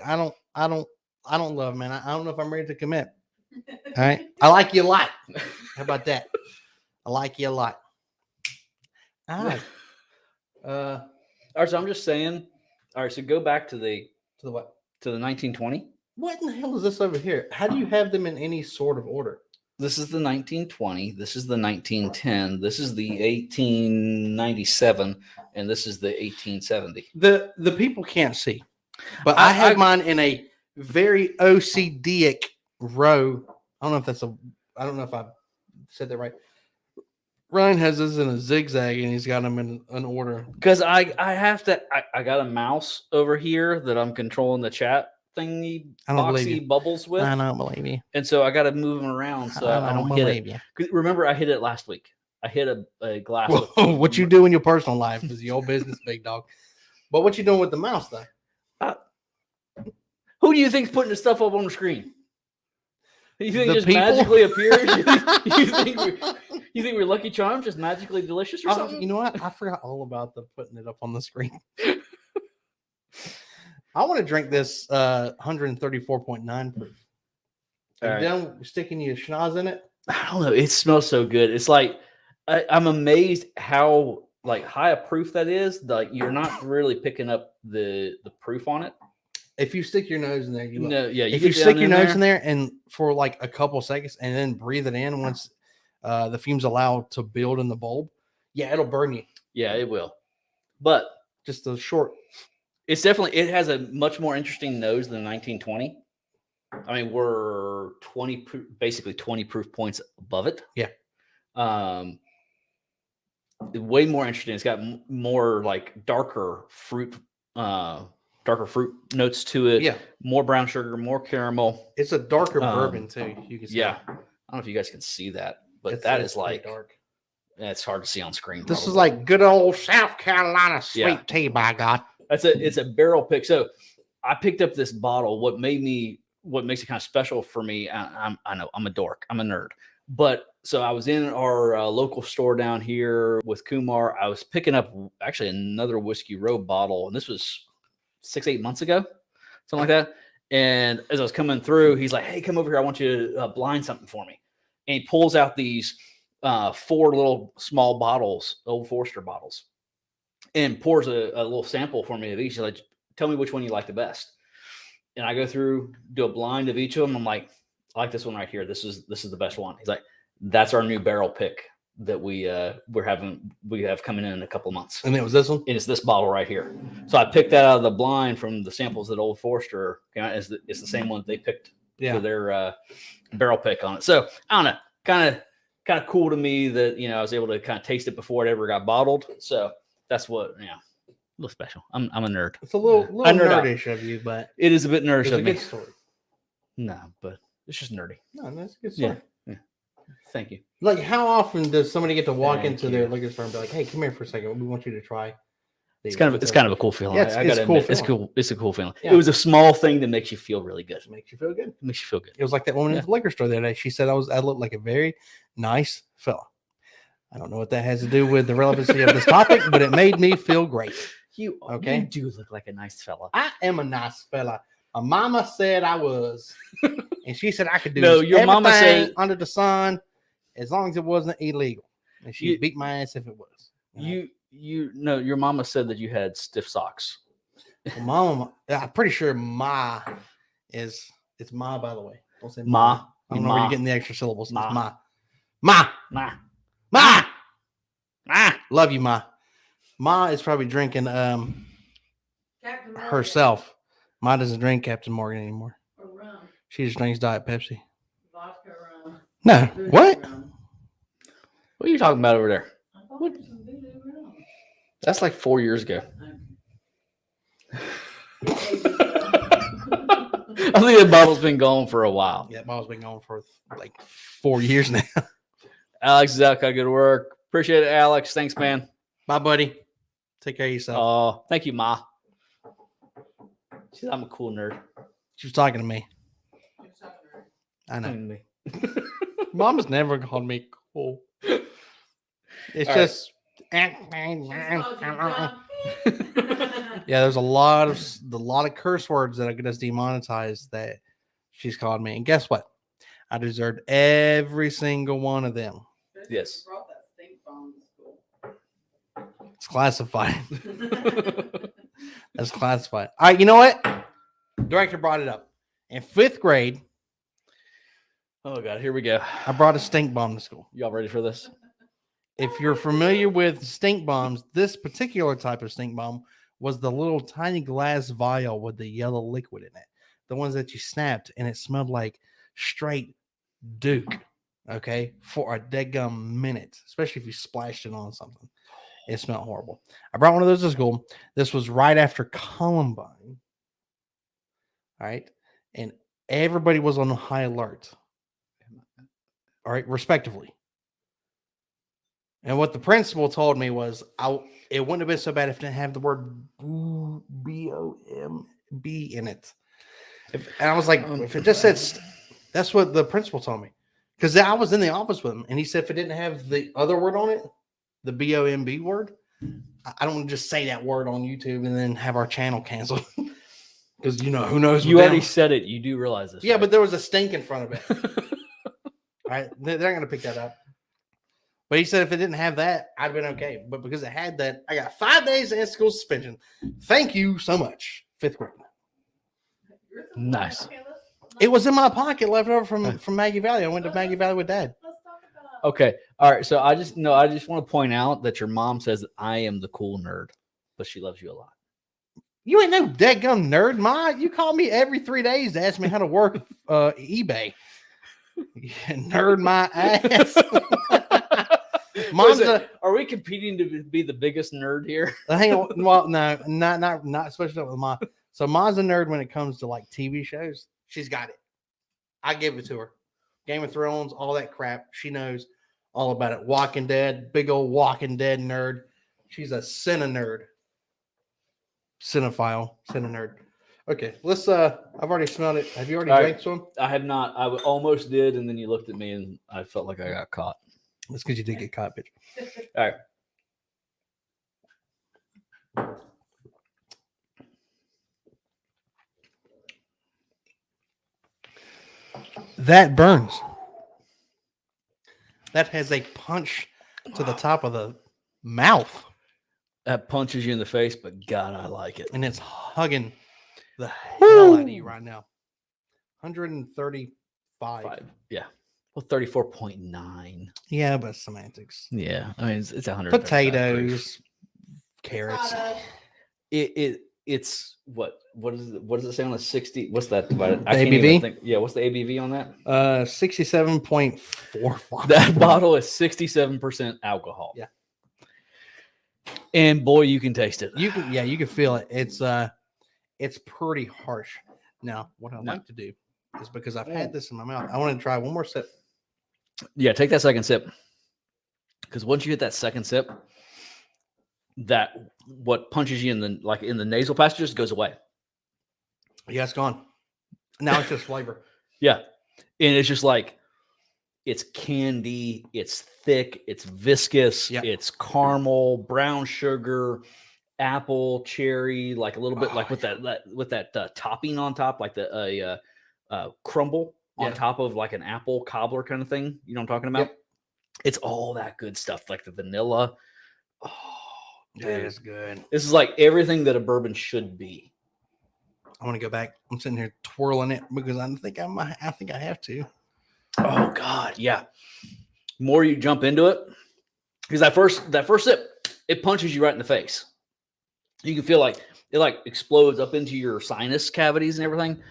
love, man. I don't know if I'm ready to commit. All right. I like you a lot. How about that? I like you a lot. All right. All right, so I'm just saying. All right, so go back to the what? to the 1920. What in the hell is this over here? How do you have them in any sort of order? This is the 1920. This is the 1910. This is the 1897, and this is the 1870. The people can't see, but I have mine in a very OCD-ic row. I don't know if I said that right. Ryan has this in a zigzag, and he's got them in an order. Because I got a mouse over here that I'm controlling the chat thingy I don't believe boxy you. bubbles with, I don't believe you. and so I got to move them around so I don't hit believe it. you. 'Cause remember, I hit it last week. I hit a glass. Whoa, what you do in your personal life is your business, big dog. But what you doing with the mouse, though? Who do you think's putting the stuff up on the screen? You think The it just people? magically appears? You think we're Lucky Charms, just magically delicious or Oh, something? you know what? I forgot all about the putting it up on the screen. I want to drink this 134.9 proof. Are you All right. done sticking your schnoz in it? I don't know. It smells so good. It's like I'm amazed how like high a proof that is. Like you're not really picking up the proof on it. If you stick your nose in there, you will. No, yeah. If get you down stick your nose in there and for like a couple seconds and then breathe it in once the fumes allow to build in the bulb, yeah, it'll burn you. yeah, it will. But Just a short. it's definitely it has a much more interesting nose than 1920. I mean, we're 20 basically 20 proof points above it. Yeah. Way more interesting. It's got more like darker fruit notes to it. Yeah, More brown sugar, more caramel. it's a darker bourbon too. You can see. Yeah. I don't know if you guys can see that, but It's that pretty is like dark. it's hard to see on screen. This is probably. like good old South Carolina sweet Yeah. tea, by God. It's a barrel pick. So I picked up this bottle. What makes it kind of special for me? I know I'm a dork. I'm a nerd. But so I was in our local store down here with Kumar. I was picking up actually another Whiskey Row bottle, and this was 6-8 months ago, something like that. And as I was coming through, he's like, "Hey, come over here. I want you to blind something for me." And he pulls out these 4 little small bottles, Old Forester bottles, and pours a little sample for me of each. He's like, "Tell me which one you like the best." And I go through, do a blind of each of them. I'm like, "I like this one right here. This is the best one." He's like, "That's our new barrel pick that we have coming in a couple of months." And it was this one. And it's this bottle right here. So I picked that out of the blind from the samples that Old Forester. It's the same one they picked for their barrel pick on it. So I don't know, kind of cool to me that I was able to kind of taste it before it ever got bottled. So that's what a little special. I'm a nerd. It's a little I nerd out. nerdish of you, but It is a bit nerdish it's of a me. good story. No, but it's just nerdy. No, that's a good story. Yeah. Thank you. Like, how often does somebody get to walk Thank into you. their liquor store and be like, "Hey, come here for a second. We want you to try." It's kind of a cool feeling. Yeah, I gotta cool admit, it's feeling. cool. It's a cool feeling. Yeah. It was a small thing that makes you feel really good. It makes you feel good. It makes you feel good. It was like that woman Yeah. at the liquor store the other day. She said I looked like a very nice fella. I don't know what that has to do with the relevancy of this topic, but it made me feel great. You Okay. do look like a nice fella. I am a nice fella. My mama said I was, and she said I could do No, your mama everything said- under the sun as long as it wasn't illegal. And she You- beat my ass if it was. Your mama said that you had stiff socks. Well, mama, I'm pretty sure ma it's ma, by the way. Don't say Ma. I don't know where Ma. you're getting the extra syllables. It's Ma. ma. Ma. Nah. Ma. Ah. Love you, ma. Ma is probably drinking Captain Morgan herself. Ma doesn't drink Captain Morgan anymore. or rum, She just drinks Diet Pepsi. vodka rum. No. voodoo What? rum. What are you talking about over there? I thought there was some voodoo rum. That's like 4 years ago. I think the bottle's been going for a while. Yeah, Ma's been going for like 4 years now. Alex is out. Gotta go to work. Appreciate it, Alex. Thanks, man. Bye, buddy. Take care of yourself. Oh, thank you, Ma. She said I'm a cool nerd. She was talking to me. I know. Me. Mom's never called me cool. It's All right. just yeah. There's a lot of curse words that are get us demonetized that she's called me, and guess what? I deserved every single one of them. Yes. Brought that stink bomb to school. It's classified. That's classified. All right, you know what? Director brought it up. In 5th grade, Oh God, here we go. I brought a stink bomb to school. Y'all ready for this? If you're familiar with stink bombs, this particular type of stink bomb was the little tiny glass vial with the yellow liquid in it. The ones that you snapped, and it smelled like straight Duke, okay, for a deadgum minute, especially if you splashed it on something. It smelled horrible. I brought one of those to school. This was right after Columbine. All right. And everybody was on high alert. All right, respectively. And what the principal told me was, it wouldn't have been so bad if it didn't have the word B-O-M-B in it. And I was like, if it just said, that's what the principal told me. Because I was in the office with him, and he said if it didn't have the other word on it, the B-O-M-B word, I don't just say that word on YouTube and then have our channel canceled. Because, who knows? You already said it. You do realize this. Yeah, right? but there was a stink in front of it. All right, they're going to pick that up. But he said if it didn't have that, I'd have been okay. But because it had that, I got 5 days in school suspension. Thank you so much, 5th grade. Nice. Okay, It was in my pocket, left over from Maggie Valley. I went to Maggie Valley with Dad. let's talk about. Okay. All right. So I just want to point out that your mom says that I am the cool nerd, but she loves you a lot. You ain't no dadgum nerd, Ma. You call me every 3 days to ask me how to work eBay. Nerd my ass. Are we competing to be the biggest nerd here? Hang on. Well, no, not especially with Ma. So Ma's a nerd when it comes to like TV shows. She's got it. I give it to her. Game of Thrones, all that crap. She knows all about it. Walking Dead, big old Walking Dead nerd. She's a Cine nerd. Cinephile, Cine nerd. Okay, let's I've already smelled it. Have you already drank some? I have not. I almost did, and then you looked at me and I felt like I got caught. That's because you did get caught, bitch. All right. That burns. That has a punch to the top of the mouth. That punches you in the face, but God, I like it. And it's hugging the hell out of you right now. 135. Yeah. Well, 34.9. Yeah, but semantics. Yeah. I mean, it's 100. Potatoes, carrots. It's what does it say on the 60? What's that divided? The ABV? Yeah, what's the ABV on that? 67.45. That bottle is 67% alcohol. Yeah. And boy, you can taste it. You can feel it. It's pretty harsh. Now, what I like to do is, because I've had this in my mouth, I want to try one more sip. Yeah, take that second sip. Because once you hit that second sip, that what punches you in the nasal passages goes away. Yeah, it's gone. Now it's just flavor. Yeah. And it's just like, it's candy, it's thick, it's viscous, it's caramel, brown sugar, apple, cherry, like a little bit like with that topping on top, like the crumble on top of like an apple cobbler kind of thing. You know what I'm talking about? Yep. It's all that good stuff, like the vanilla. Oh, dude, that is good. This is like everything that a bourbon should be. I want to go back. I'm sitting here twirling it because I think I have to. Oh God, yeah. More you jump into it, because that first sip, it punches you right in the face. You can feel like it like explodes up into your sinus cavities and everything.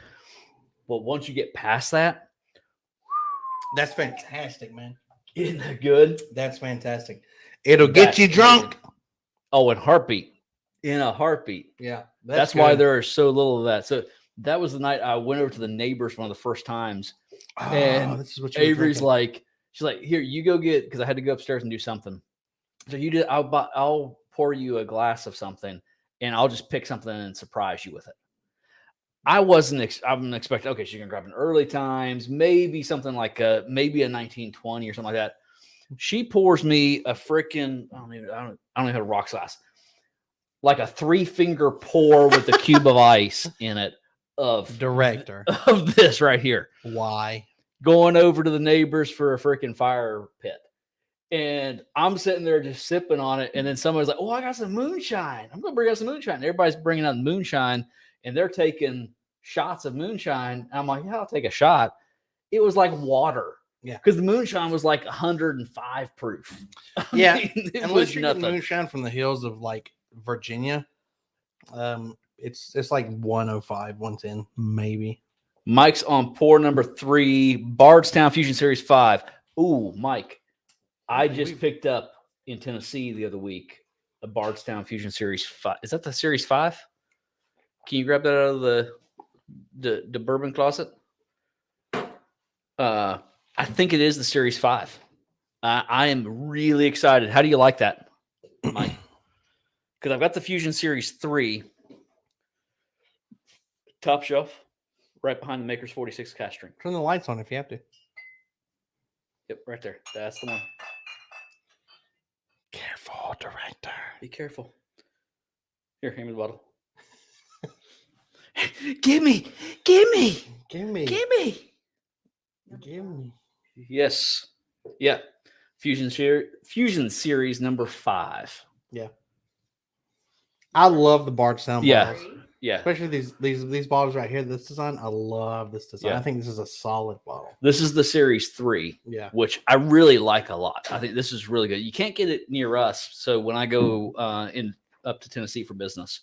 But once you get past that, that's fantastic, man. Isn't that good? That's fantastic. It'll get you drunk. Oh, in a heartbeat. Yeah, that's why there is so little of that. So that was the night I went over to the neighbors one of the first times. And this is what Avery's like, she's like, here, you go get, because I had to go upstairs and do something. So you did, I'll pour you a glass of something and I'll just pick something and surprise you with it. I'm expecting, okay, she's gonna grab an early times, maybe something like maybe a 1920 or something like that. She pours me a freaking, I don't know how to rocks glass, like a 3-finger pour with a cube of ice in it of this right here. Why? Going over to the neighbors for a freaking fire pit. And I'm sitting there just sipping on it. And then somebody's like, oh, I got some moonshine. I'm going to bring out some moonshine. And everybody's bringing out moonshine and they're taking shots of moonshine. And I'm like, yeah, I'll take a shot. It was like water. Yeah. Because the moonshine was like 105 proof. Yeah. It Unless was you're nothing. getting moonshine from the hills of like Virginia. It's like 105, 110, maybe. Mike's on pour number 3, Bardstown Fusion Series 5. Ooh, Mike, I just picked up in Tennessee the other week a Bardstown Fusion Series 5. Is that the Series 5? Can you grab that out of the bourbon closet? I think it is the Series 5. I am really excited. How do you like that, Mike? Because I've got the Fusion Series 3 top shelf right behind the Maker's 46 cask strength. Turn the lights on if you have to. Yep, right there. That's the one. Careful, director. Be careful. Here, hand me the bottle. Gimme. Give me. Yes. Yeah. Fusion Series number 5. Yeah. I love the Bardstown Yeah. bottles. Yeah. Especially these bottles right here. This design, I love this design. Yeah. I think this is a solid bottle. This is the Series 3. Yeah. Which I really like a lot. I think this is really good. You can't get it near us. So when I go up to Tennessee for business,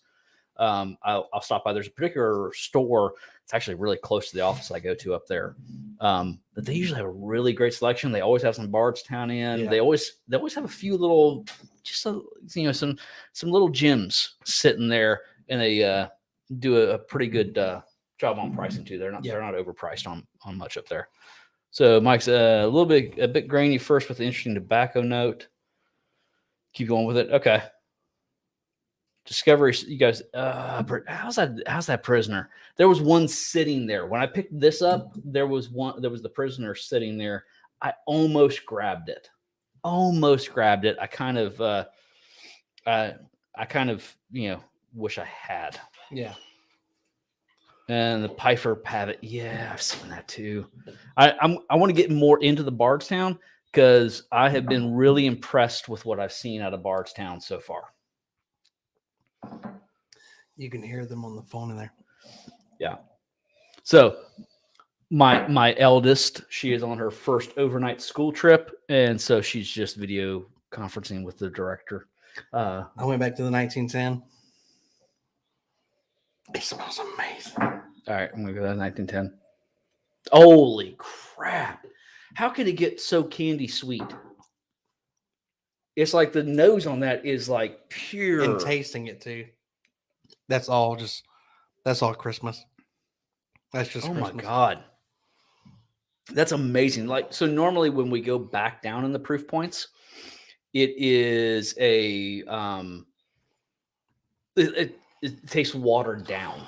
I'll stop by. There's a particular store. It's actually really close to the office I go to up there. But they usually have a really great selection. They always have some Bardstown in. Yeah. They always have a few little, some little gems sitting there, and they do a pretty good job on pricing too. They're not overpriced on much up there. So Mike's a bit grainy first with the interesting tobacco note. Keep going with it. Okay. Discovery, you guys. How's that prisoner? There was one sitting there when I picked this up. There was the prisoner sitting there. I almost grabbed it. I kind of wish I had. Yeah. And the Pfeiffer Pavitt. Yeah, I've seen that too. I want to get more into the Bardstown because I have been really impressed with what I've seen out of Bardstown so far. You can hear them on the phone in there. Yeah. So my eldest, she is on her first overnight school trip, and so she's just video conferencing with the director. I went back to the 1910. It smells amazing. All right, I'm gonna go to 1910. Holy crap! How can it get so candy sweet? It's like the nose on that is like pure. And tasting it too. That's all Christmas. That's just Christmas. My God. That's amazing. Like, so normally when we go back down in the proof points, it is it tastes watered down.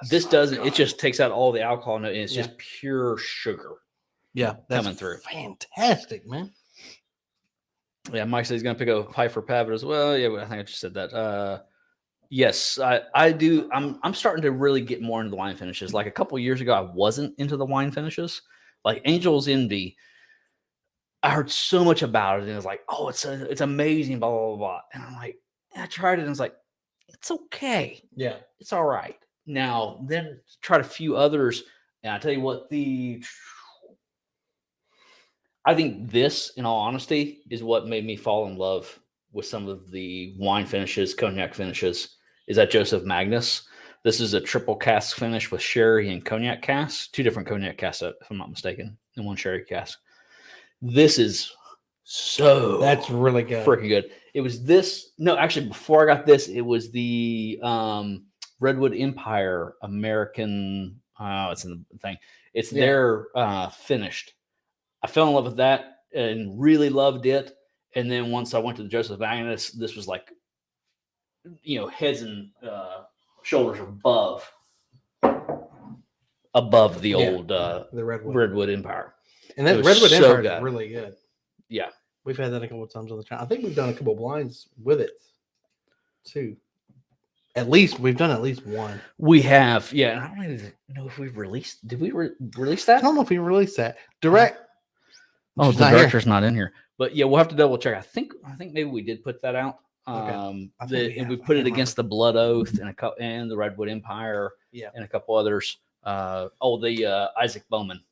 This doesn't. It just takes out all the alcohol and it's just pure sugar. Yeah, that's coming through. Fantastic, man. Yeah, Mike said he's going to pick up a Pfeiffer Pavitt as well. Yeah, I think I just said that. Yes, I do. I'm starting to really get more into the wine finishes. Like a couple of years ago, I wasn't into the wine finishes. Like Angel's Envy, I heard so much about it, and it was like, oh, it's amazing, blah blah blah blah. And I'm like, I tried it, and it's like, it's okay. Yeah, it's all right. Now then, tried a few others, and I tell you what, I think this, in all honesty, is what made me fall in love with some of the wine finishes, cognac finishes. Is that Joseph Magnus? This is a triple cask finish with sherry and cognac casks, 2 different cognac casks, if I'm not mistaken, and 1 sherry cask. This is that's really good, freaking good. It was this. No, actually, before I got this, it was the Redwood Empire American. It's in the thing. It's their finished. I fell in love with that and really loved it. And then once I went to the Joseph Magnus, this was like, heads and shoulders above the old the Redwood Empire. And that Redwood Empire is really good. Yeah. We've had that a couple of times on the channel. I think we've done a couple of blinds with it too. We've done at least one. We have. Yeah. I don't even know if we've released. Did we release that? I don't know if we released that. Direct. Oh, the director's not in here. But yeah, we'll have to double check. I think maybe we did put that out. Okay. And we put it against the Blood Oath and the Redwood Empire, and a couple others. The Isaac Bowman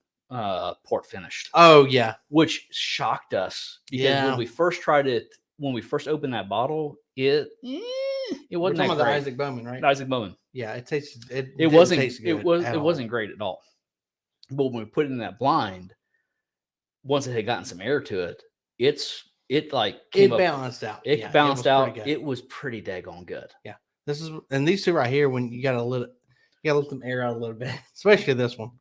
port finished. Oh yeah, which shocked us because when we first tried it, when we first opened that bottle, it wasn't that great. The Isaac Bowman, right? Isaac Bowman. Yeah, it tasted. It wasn't. It wasn't great at all. But when we put it in that blind, once it had gotten some air to it, it balanced out. It balanced out. It was pretty daggone good. Yeah. These two right here, when you gotta let them air out a little bit, especially this one.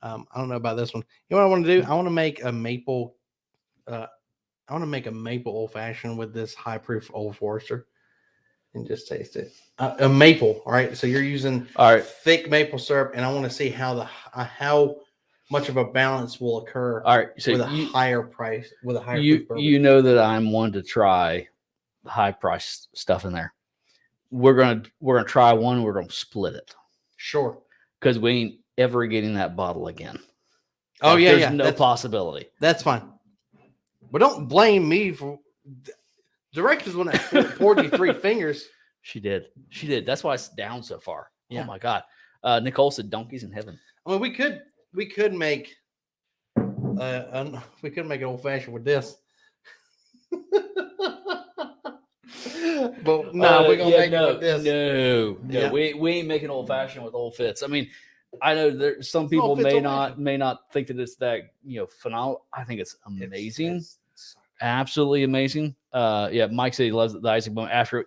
I don't know about this one. You know what I want to do? I want to make a maple I want to make a maple old fashioned with this high proof Old Forester, and just taste it. A maple, all right. So you're using All right. thick maple syrup, and I want to see how much of a balance will occur All right. So with a higher price, with a higher you proof bourbon. you know that I'm one to try the high price stuff in there. We're gonna try one. We're gonna split it Sure. because we ain't ever getting that bottle again. Oh Like, yeah, there's yeah. no possibility. That's fine. But don't blame me for. Director's one that poured you 3 fingers. She did. That's why it's down so far. Yeah. Oh my god. Nicole said donkeys in heaven. I mean, we could make we could make an old fashioned with this. But no, we're gonna make it with this. No, Yeah. we ain't making old fashioned with old fits. I mean, I know there some people Fitz may old not fashioned. think that it's that phenomenal. I think it's amazing, It's absolutely amazing. Yeah, Mike said he loves the Isaac Bowman after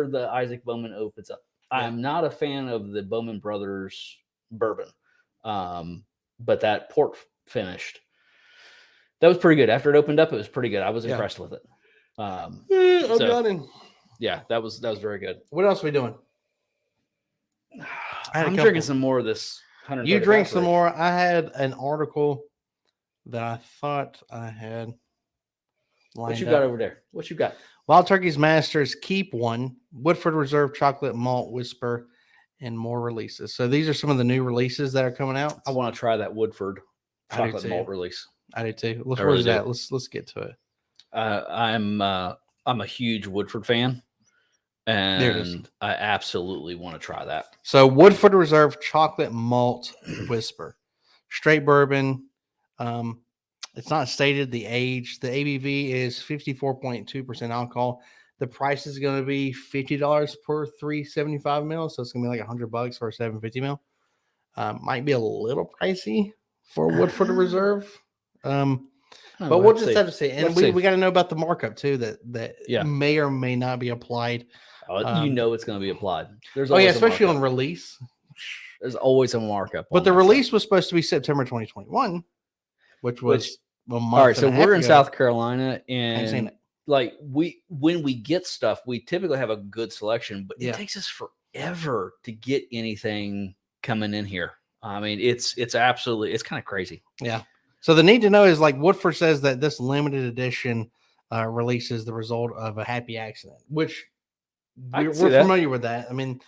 the Isaac Bowman opens up. Yeah. I'm not a fan of the Bowman Brothers bourbon, but that port finished. That was pretty good. After it opened up, it was pretty good. I was impressed with it. I'm So- done. Yeah, that was very good. What else are we doing? had a I'm couple. drinking some more of this. You drink some more. I had an article that I thought I had. What you got over there? What you got? Wild Turkey's Masters Keep One, Woodford Reserve Chocolate Malt Whisper, and more releases. So these are some of the new releases that are coming out. I want to try that Woodford I do chocolate too. malt release. I do too. Let's I where's really that? do. Let's get to it. I'm a huge Woodford fan, There it is. and I absolutely want to try that. So Woodford Reserve Chocolate Malt Whisper, straight bourbon. It's not stated the age. The ABV is 54.2% alcohol. The price is going to be $50 per 375 mil, so it's going to be like $100 for a 750 mil. Might be a little pricey for Woodford Reserve. But we'll just have to see. And Let's see. we got to know about the markup too that Yeah. may or may not be applied. You know it's going to be applied. There's Oh yeah, always a especially on markup. release. There's always a markup. But on the that stuff. release was supposed to be September 2021, which was a month. All right, so and a half we're in ago. South Carolina, I haven't seen and it. like when we get stuff, we typically have a good selection, but Yeah. it takes us forever to get anything coming in here. I mean, it's absolutely, it's kind of crazy. Yeah. So the need to know is like Woodford says that this limited edition release is the result of a happy accident, which I we're can see that. familiar with that. I mean,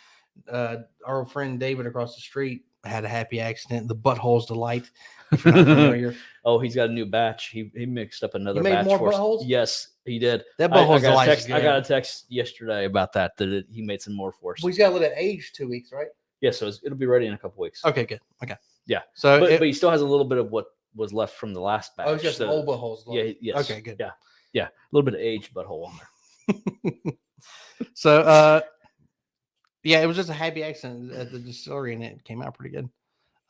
our friend David across the street had a happy accident. The butthole's delight. If you're not familiar. Oh, he's got a new batch. He mixed up another made batch more for us. buttholes? Yes, he did. That I butthole's got a delight. text. I got a text yesterday about that he made some more for us. Well, he's got to let it age 2 weeks, right? Yeah, so it'll be ready in a couple weeks. Okay, good. Okay. Yeah. So But he still has a little bit of what was left from the last batch. oh, it's just so- old buttholes. Yeah. Yes. Okay, good. Yeah. A little bit of aged butthole on there. So yeah, it was just a happy accident at the distillery and it came out pretty good.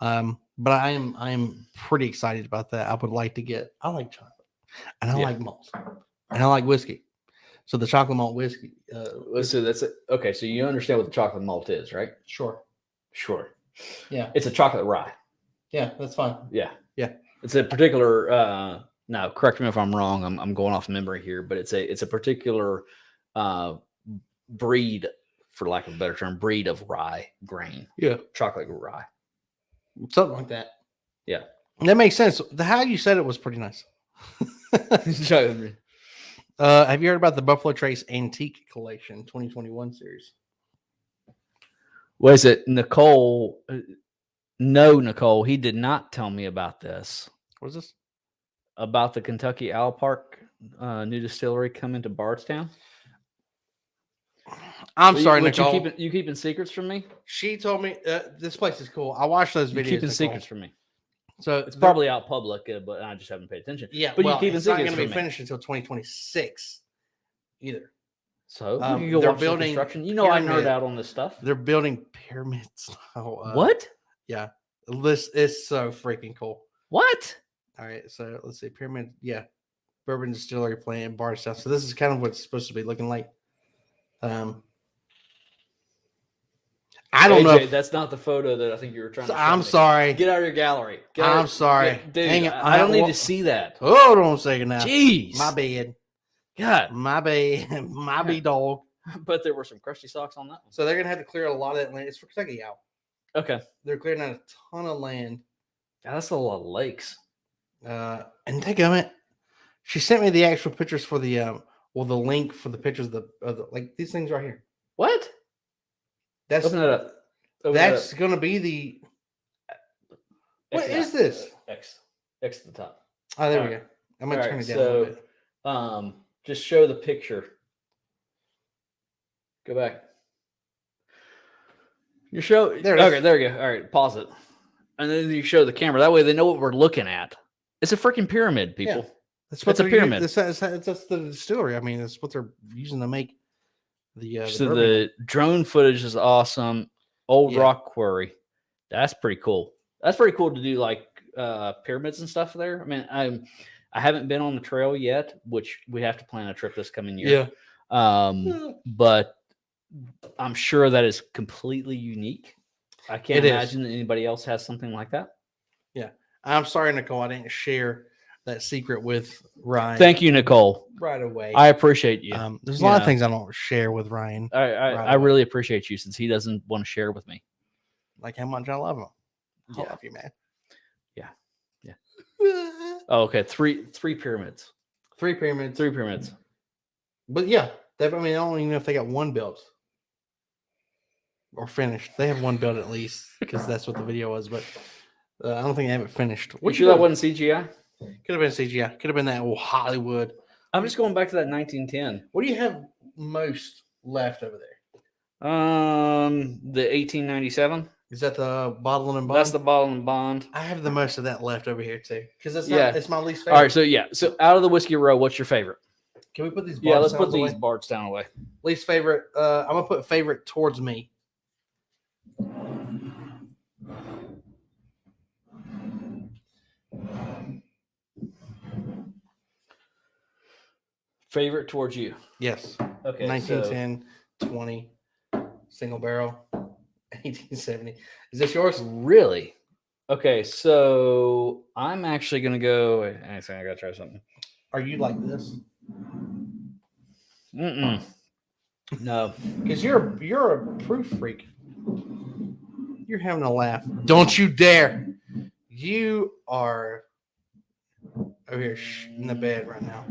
But I'm pretty excited about that. I like chocolate and I Yeah. like malt and I like whiskey. So the chocolate malt whiskey. So that's it. Okay, so you understand what the chocolate malt is, right? Sure. Sure. Yeah. It's a chocolate rye. Yeah, that's fine. Yeah. Yeah. It's a particular now correct me if I'm wrong. I'm going off memory here, but it's a particular breed, for lack of a better term, breed of rye grain. Yeah. Chocolate rye. Something like that. Yeah. That makes sense. How you said it was pretty nice. Chocolate. Have you heard about the Buffalo Trace Antique Collection 2021 series? Was it Nicole? No, Nicole, he did not tell me about this. What is this? About the Kentucky Owl Park new distillery coming to Bardstown. I'm sorry, What, Nicole. You keeping secrets from me? She told me this place is cool. I watched those You videos. keeping Nicole. secrets from me? So It's probably out public, but I just haven't paid attention. yeah, but well, you keeping it's not secrets going to be from me. finished until 2026 either. So you they're go watch the building construction. You know I nerd pyramid. out on this stuff. They're building pyramids. What? Yeah, this is so freaking cool. What? All right, so let's see, pyramid. Yeah, bourbon distillery plant in Bardstown. So this is kind of what it's supposed to be looking like. I I don't know. AJ, that's not the photo that I think you were trying to show I'm me. sorry. Get out of your gallery. I'm sorry. Dude, Hang on. I don't need to see that. Hold on a second now. Jeez. My bad. God. My bad. My bad, dog. But there were some crusty socks on that one. So they're gonna have to clear a lot of that land. It's for Kentucky out. Okay. They're clearing out a ton of land. God, that's a lot of lakes. And take a minute. She sent me the actual pictures for the the link for the pictures of the like these things right here. What? That's Open it up. that's gonna be the what is this? X at the top. Oh, there we Alright. go. I'm gonna turn it down a So, little bit. just show the picture. Go back. You show There it is. okay, there we go. All right, pause it. And then you show the camera. That way they know what we're looking at. It's a freaking pyramid, people. That's It's a they're pyramid. That's the distillery. I mean, that's what they're using to make the. So bourbon. the drone footage is awesome. Old Yeah. rock quarry. That's pretty cool. That's pretty cool to do like pyramids and stuff there. I mean, I haven't been on the trail yet, which we have to plan a trip this coming year. Yeah. But I'm sure that is completely unique. I can't It is. imagine that anybody else has something like that. I'm sorry, Nicole. I didn't share that secret with Ryan. Thank you, Nicole. right away. I appreciate you. There's a lot of Yeah. things I don't share with Ryan, I really appreciate you since he doesn't want to share with me. like how much I love him. I Yeah. love you, man. Yeah. Oh, okay. Three pyramids. Three pyramids. Three pyramids. But yeah, I don't even know if they got one built or finished. They have one built at least because that's what the video was. But I don't think they have it finished. You sure that wasn't CGI? Could have been CGI. Could have been that old Hollywood. I'm just going back to that 1910. What do you have most left over there? The 1897. Is that the bottling and bond? That's the bottle and bond. I have the most of that left over here too, because it's Yeah. it's my least favorite. All right. So yeah. So out of the whiskey row, what's your favorite? Can we put these? Yeah, let's put Bardstowns these away? Bardstown away. Least favorite. I'm gonna put favorite towards me. Favorite towards you. Yes. Okay. 1910, 20, single barrel, 1870. Is this yours? So, really? Okay. So I'm actually gonna go. Wait, actually, I gotta try something. Are you like this? Mm-mm. No. Because you're a proof freak. You're having a laugh. Don't you dare! You are over here in the bed right now.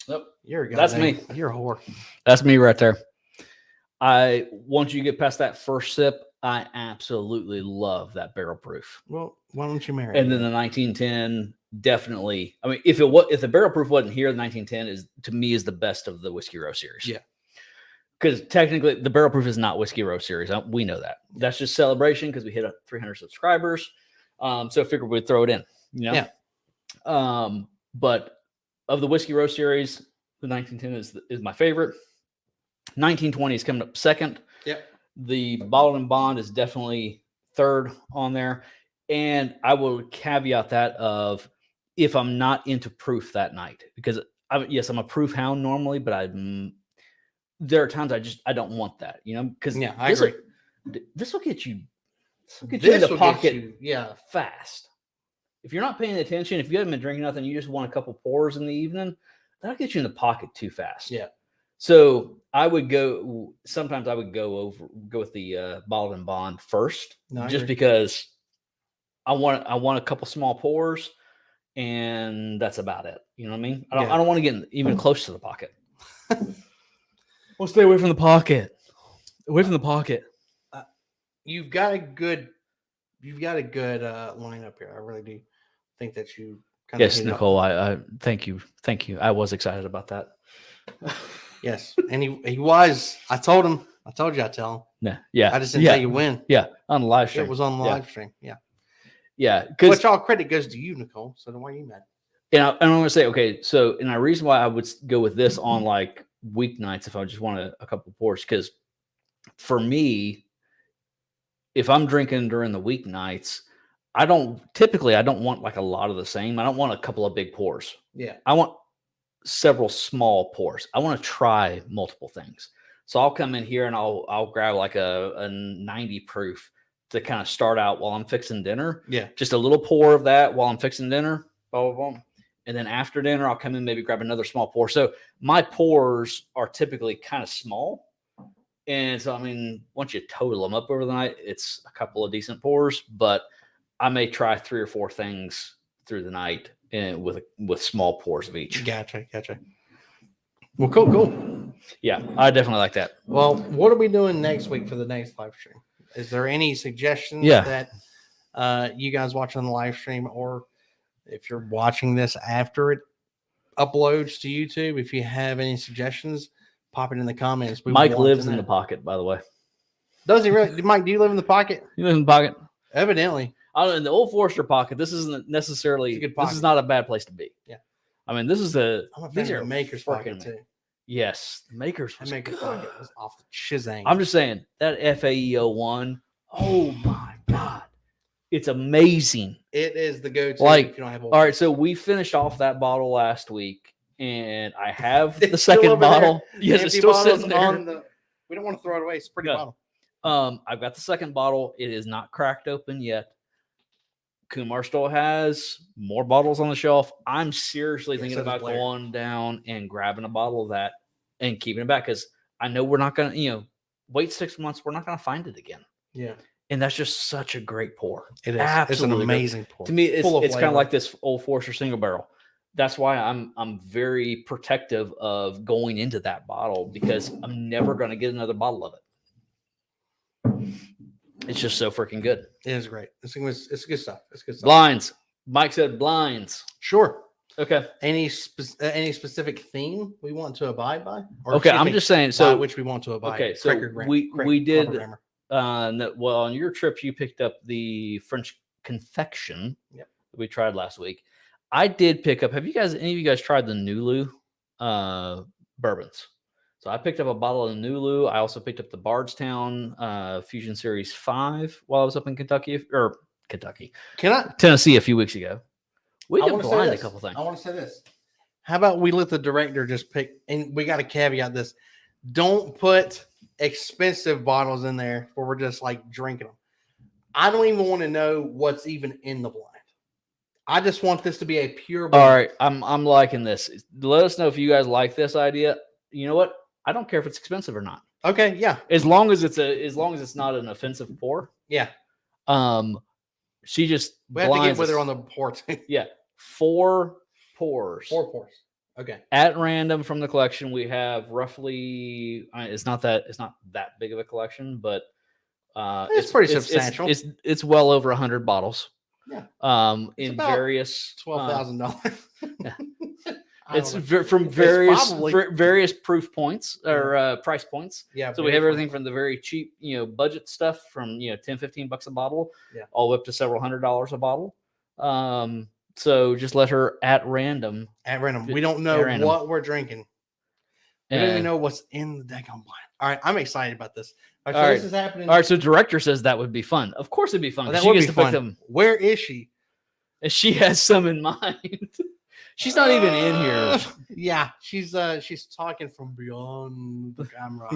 Nope. You're a That's goddamn- me. You're a whore. That's me right there. Once you get past that first sip, I absolutely love that barrel proof. Well, why don't you marry? And me? then the 1910 definitely. I mean, if the barrel proof wasn't here, the 1910 is to me is the best of the Whiskey Row series. Yeah. Because technically, the barrel proof is not Whiskey Row series. We know that. That's just celebration because we hit 300 subscribers. So I figured we'd throw it in. You know? Yeah. But of the Whiskey Row series, the 1910 is my favorite. 1920 is coming up second. Yep. The Bottled and Bond is definitely third on there. And I will caveat that of if I'm not into proof that night, because I'm a proof hound normally, but there are times I don't want that, because Yeah, I agree. This will get you. This will get This you in the will get pocket you- yeah. fast. If you're not paying attention, if you haven't been drinking nothing, you just want a couple pours in the evening, that'll get you in the pocket too fast. Yeah. So sometimes I would go with the Bottled and Bond first, No, I just agree. because I want a couple small pours, and that's about it. You know what I mean? I don't want to get even close to the pocket. Well, stay away from the pocket. Away from the pocket. You've got a good lineup here. I really do think that you kind Yes, Nicole. I thank you. I was excited about that. Yes, and he was. I told you I'd tell him. Yeah. I just didn't tell you when. Yeah, on the live stream. It was on the live stream. Yeah. Yeah, because Which all credit goes to you, Nicole. So then why are you mad? and I'm going to say, okay, so and the reason why I would go with this on like weeknights if I just want a couple pours, because for me, if I'm drinking during the weeknights, I don't want like a lot of the same. I don't want a couple of big pours. Yeah. I want several small pours. I want to try multiple things. So I'll come in here and I'll grab like a 90 proof to kind of start out while I'm fixing dinner. Yeah. Just a little pour of that while I'm fixing dinner. Blah, blah, blah. And then after dinner, I'll come in, maybe grab another small pour. So my pours are typically kind of small. And so, I mean, once you total them up over the night, it's a couple of decent pours, but I may try 3 or 4 things through the night and with small pours of each. Gotcha. Well, cool. Yeah, I definitely like that. Well, what are we doing next week for the next live stream? Is there any suggestions that you guys watching the live stream, or if you're watching this after it uploads to YouTube, if you have any suggestions, pop it in the comments. Mike lives in the pocket, by the way. Does he really? Mike, do you live in the pocket? You live in the pocket? Evidently. I don't know, in the Old Forester pocket, this isn't necessarily, this is not a bad place to be. Yeah. I mean, this is these are Maker's pocket too. Yes. Maker's was Maker's pocket was off the shizang. I'm just saying that FAE01, oh my God. It's amazing. It is the go-to like, if you don't have all right, so we finished off that bottle last week, and I have the It's still second over bottle. there. Yes, it's still sitting there. We don't want to throw it away. It's a pretty No. bottle. I've got the second bottle. It is not cracked open yet. Kumar still has more bottles on the shelf. I'm seriously thinking about going down and grabbing a bottle of that and keeping it back, because I know we're not going to, wait 6 months. We're not going to find it again. Yeah. And that's just such a great pour. It is. Absolutely it's an amazing pour. To me, it's kind of like this Old Forester single barrel. That's why I'm very protective of going into that bottle, because I'm never going to get another bottle of it. It's just so freaking good. It is great. It's good stuff. It's good stuff. Blinds. Mike said blinds. Sure. Okay. Any specific theme we want to abide by? Or okay, I'm just saying. So which we want to abide. Okay, so we did. Well, on your trip, you picked up the French confection that we tried last week. I did pick up. Have you guys? Any of you guys tried the Nulu bourbons? So I picked up a bottle of Nulu. I also picked up the Bardstown Fusion Series 5 while I was up in Tennessee a few weeks ago. We can blind a couple things. I want to say this. How about we let the director just pick, and we got to caveat this. Don't put expensive bottles in there where we're just like drinking them. I don't even want to know what's even in the blind. I just want this to be a pure blind. All right, I'm liking this. Let us know if you guys like this idea. You know what? I don't care if it's expensive or not. Okay, yeah. As long as it's not an offensive pour. Yeah. She just we have to get with her on the pour too. Yeah. 4 pours. 4 pours. Okay. At random from the collection, we have roughly. It's not that big of a collection, but it's pretty substantial. It's well over 100 bottles. Yeah. In various $12,000. Yeah. It's from various proof points or price points. Yeah. So we have everything from the very cheap, budget stuff from $10-15 a bottle, all the way up to several $100s a bottle. So just let her at random. At random. We don't know what we're drinking. We don't even know what's in the daggone blind. All right, I'm excited about this. All right, so this is happening. All right, so director says that would be fun. Of course it'd be fun. That would be fun. Where is she? And she has some in mind. She's not even in here. Yeah, she's talking from beyond the camera.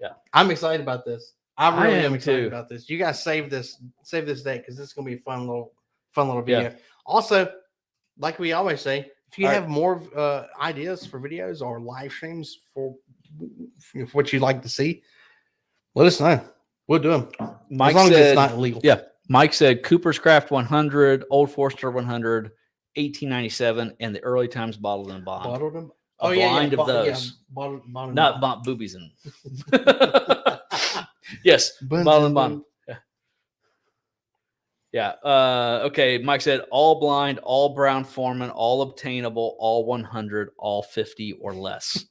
Yeah. I'm excited about this. I really am excited too. about this. You guys save this day because this is gonna be a fun little video. Yeah. Also, like we always say, if you have more ideas for videos or live streams for what you'd like to see, let us know. We'll do them. Mike as long said, as it's not illegal. Yeah. Mike said Cooper's Craft 100, Old Forester 100, 1897, and the Early Times Bottled and Bond. Bottled and blind of those. Bottled not boobies and. Yes, bottled and bond. Yeah. Okay. Mike said all blind, all brown Foreman, all obtainable, all 100, all 50 or less.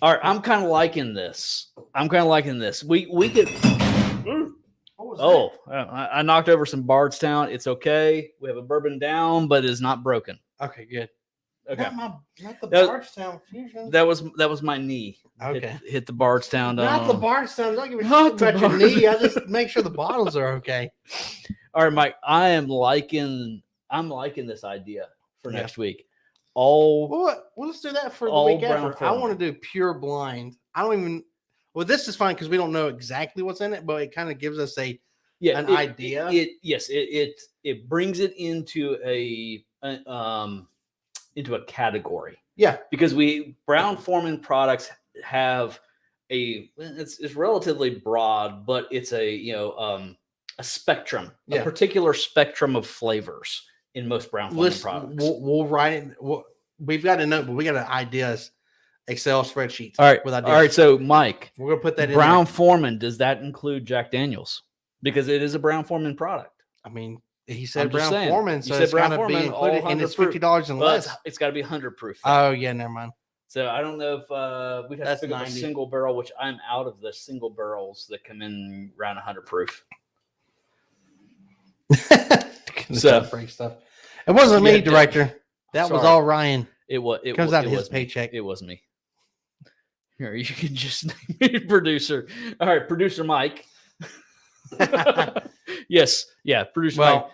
All right. I'm kind of liking this. We get. I knocked over some Bardstown. It's okay. We have a bourbon down, but it's not broken. Okay, good. Okay. Not the Bardstown Fusion. That was my knee. Okay. Hit the Bardstown. Not the Bardstown. Don't give a shit about your knee. I just make sure the bottles are okay. All right, Mike. I'm liking this idea for next week. Let's do that for the week after. I want to do pure blind I don't even. Well, this is fine because we don't know exactly what's in it, but it kind of gives us an idea. It brings it into into a category. Yeah, because Brown-Forman products have it's relatively broad, but it's a spectrum, a particular spectrum of flavors in most Brown-Forman products. We'll write it. We've got a note, but we got an ideas Excel spreadsheet. All right, with ideas. all right. So, Mike, we're gonna put that in Brown-Forman. Does that include Jack Daniels? Because it is a Brown-Forman product. I mean, he said I'm just saying. Brown-Forman, so it's got to be included, and it's $50 and less. It's got to be 100 proof. Oh yeah, never mind. So I don't know if we'd have to pick up a single barrel, which I'm out of the single barrels that come in around 100 proof. So break stuff. It wasn't me, director. That was all Ryan. It comes out of his paycheck. It was me. Here, you can just name me producer. All right, producer Mike. Yes, yeah, producer Mike.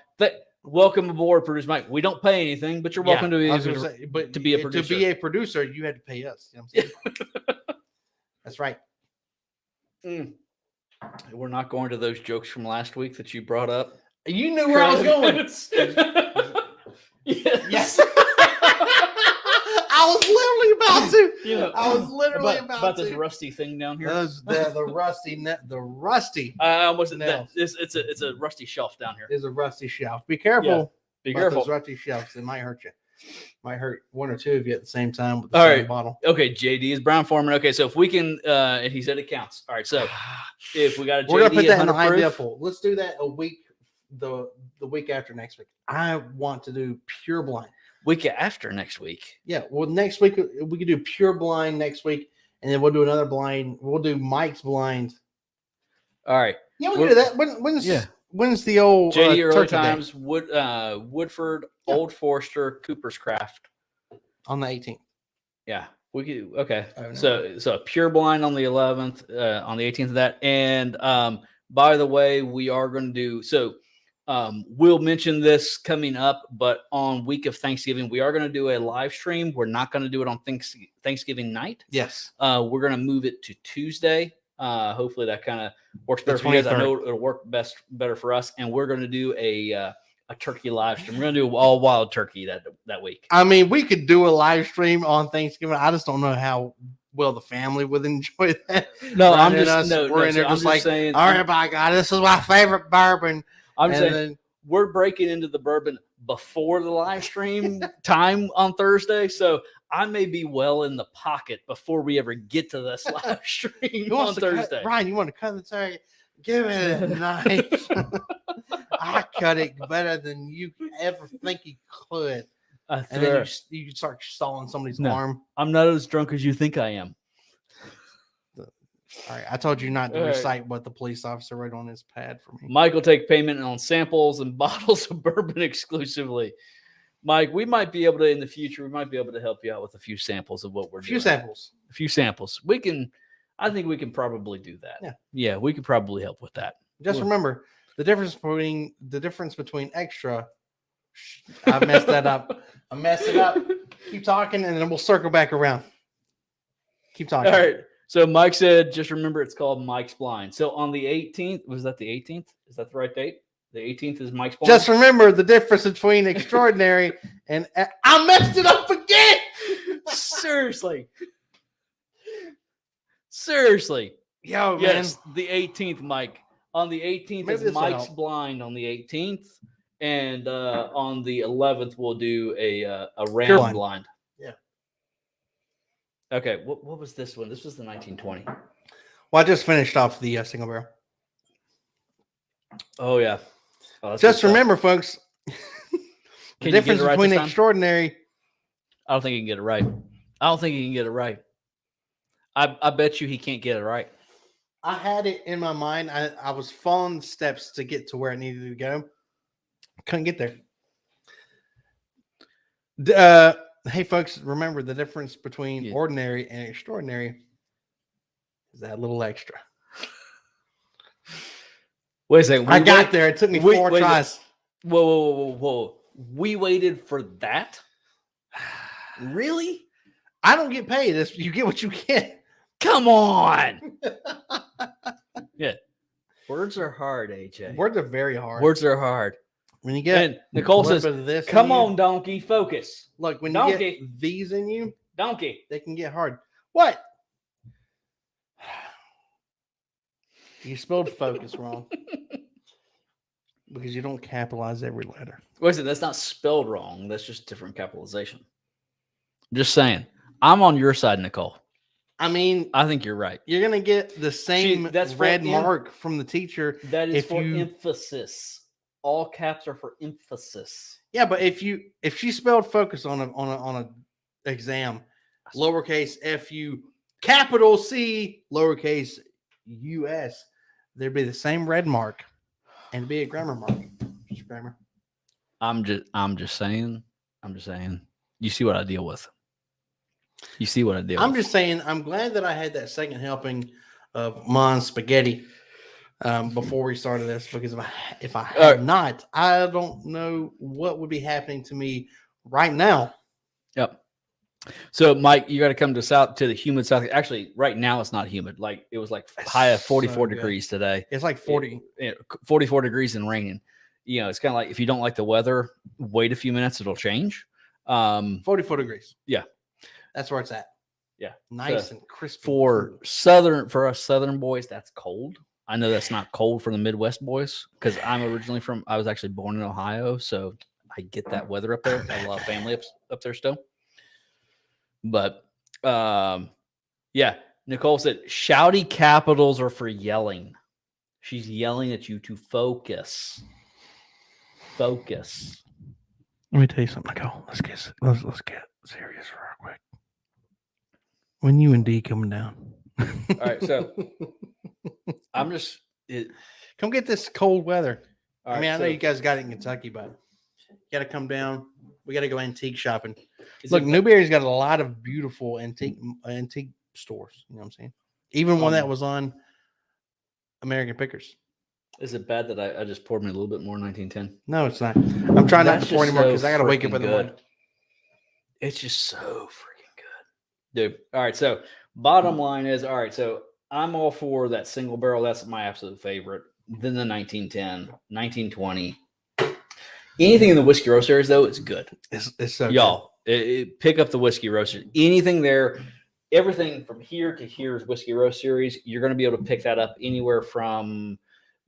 Welcome aboard, producer Mike. We don't pay anything, but you're welcome to be a producer. To be a producer, you had to pay us. You know what I'm saying? That's right. We're not going to those jokes from last week that you brought up. You knew where I was going. Yes. I was literally about to. I was literally about this rusty thing down here. The rusty. It's a rusty shelf down here. It's a rusty shelf. Be careful. Yeah. Be careful. Those rusty shelves. It might hurt you. Might hurt one or two of you at the same time with the same bottle. Okay, JD is Brown-Forman. Okay, so if we can, and he said it counts. All right, so if we got a JD, we're gonna put that in the idea pool. Let's do that a week. The week after next week. I want to do pure blind. Week after next week. Yeah, well, next week we could do pure blind next week, and then we'll do another blind. We'll do Mike's blind. All right. Yeah, we can do that. When's the old JD Early Times, Woodford, Old Forester, Cooper's Craft on the 18th? Yeah, we could. Okay, so a pure blind on the 11th, on the 18th of that, and by the way, we are going to do so. We'll mention this coming up, but on week of Thanksgiving, we are going to do a live stream. We're not going to do it on Thanksgiving night. Yes. We're going to move it to Tuesday. Hopefully that kind of works better for you guys. I know it'll work better for us. And we're going to do a turkey live stream. We're going to do all wild turkey that week. I mean, we could do a live stream on Thanksgiving. I just don't know how well the family would enjoy that. No, Ryan I'm just we're in there just like, saying, all right, by God, this is my favorite bourbon. I'm saying we're breaking into the bourbon before the live stream time on Thursday, so I may be well in the pocket before we ever get to this live stream on Thursday. Ryan, you want to cut the turkey? Give it a knife. I cut it better than you ever think you could. And then you can start sawing somebody's arm. I'm not as drunk as you think I am. All right, I told you not to recite what the police officer wrote on his pad for me. Mike will take payment on samples and bottles of bourbon exclusively. Mike, we might be able to, in the future, we might be able to help you out with a few samples of what we're doing. A few samples. I think we can probably do that. Yeah, we could probably help with that. Just remember the difference between extra. I messed that up. I messed it up. Keep talking, and then we'll circle back around. Keep talking. All right. So Mike said, just remember it's called Mike's Blind. So on the 18th, was that the 18th? Is that the right date? The 18th is Mike's Blind? Just remember the difference between extraordinary and I messed it up again. Seriously. Yo, man. Yes, the 18th, Mike. On the 18th is Mike's Blind on the 18th. And on the 11th, we'll do a round blind. Yeah. Okay, what was this one? This was the 1920. Well, I just finished off the single barrel. Oh, yeah. Just remember, folks, the difference between extraordinary. I don't think he can get it right. I bet you he can't get it right. I had it in my mind. I was following the steps to get to where I needed to go. Couldn't get there. Hey, folks, remember the difference between ordinary and extraordinary is that little extra. Wait a second. I got there. It took me 4 tries. Whoa. We waited for that? Really? I don't get paid. You get what you get. Come on. Yeah. Words are hard, AJ. Words are very hard. Words are hard. When you get And Nicole a little says, bit of this in come you- on, donkey, focus. Look, when you Donkey. get these in you, Donkey. they can get hard. What? You spelled focus wrong. Because you don't capitalize every letter. Listen, that's not spelled wrong. That's just different capitalization. Just saying. I'm on your side, Nicole. I mean, I think you're right. you're gonna get the same that's for red em- mark from the teacher. That is If for you- emphasis. All caps are for emphasis. Yeah, but if she spelled focus on a exam, lowercase fu, capital C, lowercase us, there'd be the same red mark, and it'd be a grammar mark. Just grammar. I'm just saying. You see what I deal with. You see what I deal I'm with. just saying. I'm glad that I had that second helping of Mon spaghetti before we started this, because if I had not, I don't know what would be happening to me right now. Yep. So, Mike, you got to come to the humid south. Actually, right now it's not humid. Like it was like high of 44 so good. degrees today. It's like 40. 44 degrees and raining. You know, it's kind of like if you don't like the weather, wait a few minutes, it'll change. 44 degrees. Yeah. That's where it's at. Yeah. Nice and crisp. For us southern boys, that's cold. I know that's not cold for the Midwest boys because I was actually born in Ohio, so I get that weather up there. I have a lot of family up there still. But yeah, Nicole said shouty capitals are for yelling. She's yelling at you to focus. Focus. Let me tell you something, Nicole. Let's get serious real quick. When you and D coming down? All right, so I'm just come get this cold weather. all I right, mean, I know so you guys got it in Kentucky, but you got to come down. We got to go antique shopping. is Look, it- Newberry's got a lot of beautiful antique stores. You know what I'm saying? Even one that Um, was on American Pickers. is it bad that I just poured me a little bit more 1910? No, it's not. I'm trying not That's to pour just anymore so because I got to wake up freaking in the good. morning. It's just so freaking good, dude. All right, so bottom line is, all right, so I'm all for that single barrel. That's my absolute favorite. Then the 1910, 1920. Anything in the Whiskey Row series, though, is good. It's so Y'all, pick up the Whiskey Row series. Anything there, everything from here to here is Whiskey Row series. You're going to be able to pick that up anywhere from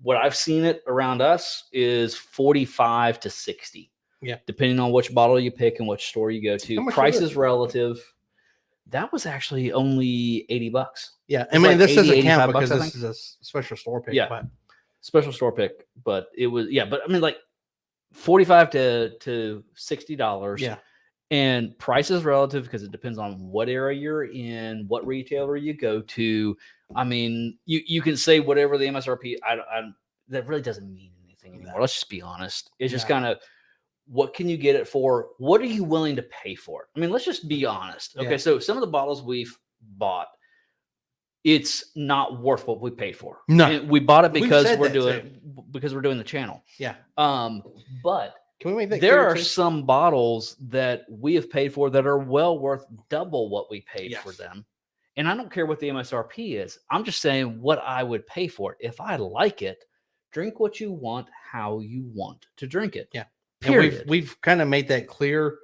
what I've seen it around us is 45 to 60. Yeah. Depending on which bottle you pick and which store you go How to. much Price was is it? relative. That was actually only $80. Yeah, I It's mean, like this 80, doesn't 85 count bucks, because I this is a special store pick. Yeah. But Special store pick, but it was but I mean like $45 to $60. yeah, And price is relative because it depends on what area you're in, what retailer you go to. I mean, you can say whatever the MSRP. That really doesn't mean anything anymore. Let's just be honest. It's just No. kind of what can you get it for? What are you willing to pay for it? I mean, let's just be honest. Okay, Yeah. so some of the bottles we've bought, it's not worth what we paid for. No. And we bought it We've because said we're that doing the channel. yeah. But Can we make that there clear, are too? some bottles that we have paid for that are well worth double what we paid for Yes. them. And I don't care what the MSRP is. I'm just saying what I would pay for it. If I like it, drink what you want, how you want to drink it. Yeah. Period. And we've kind of made that clear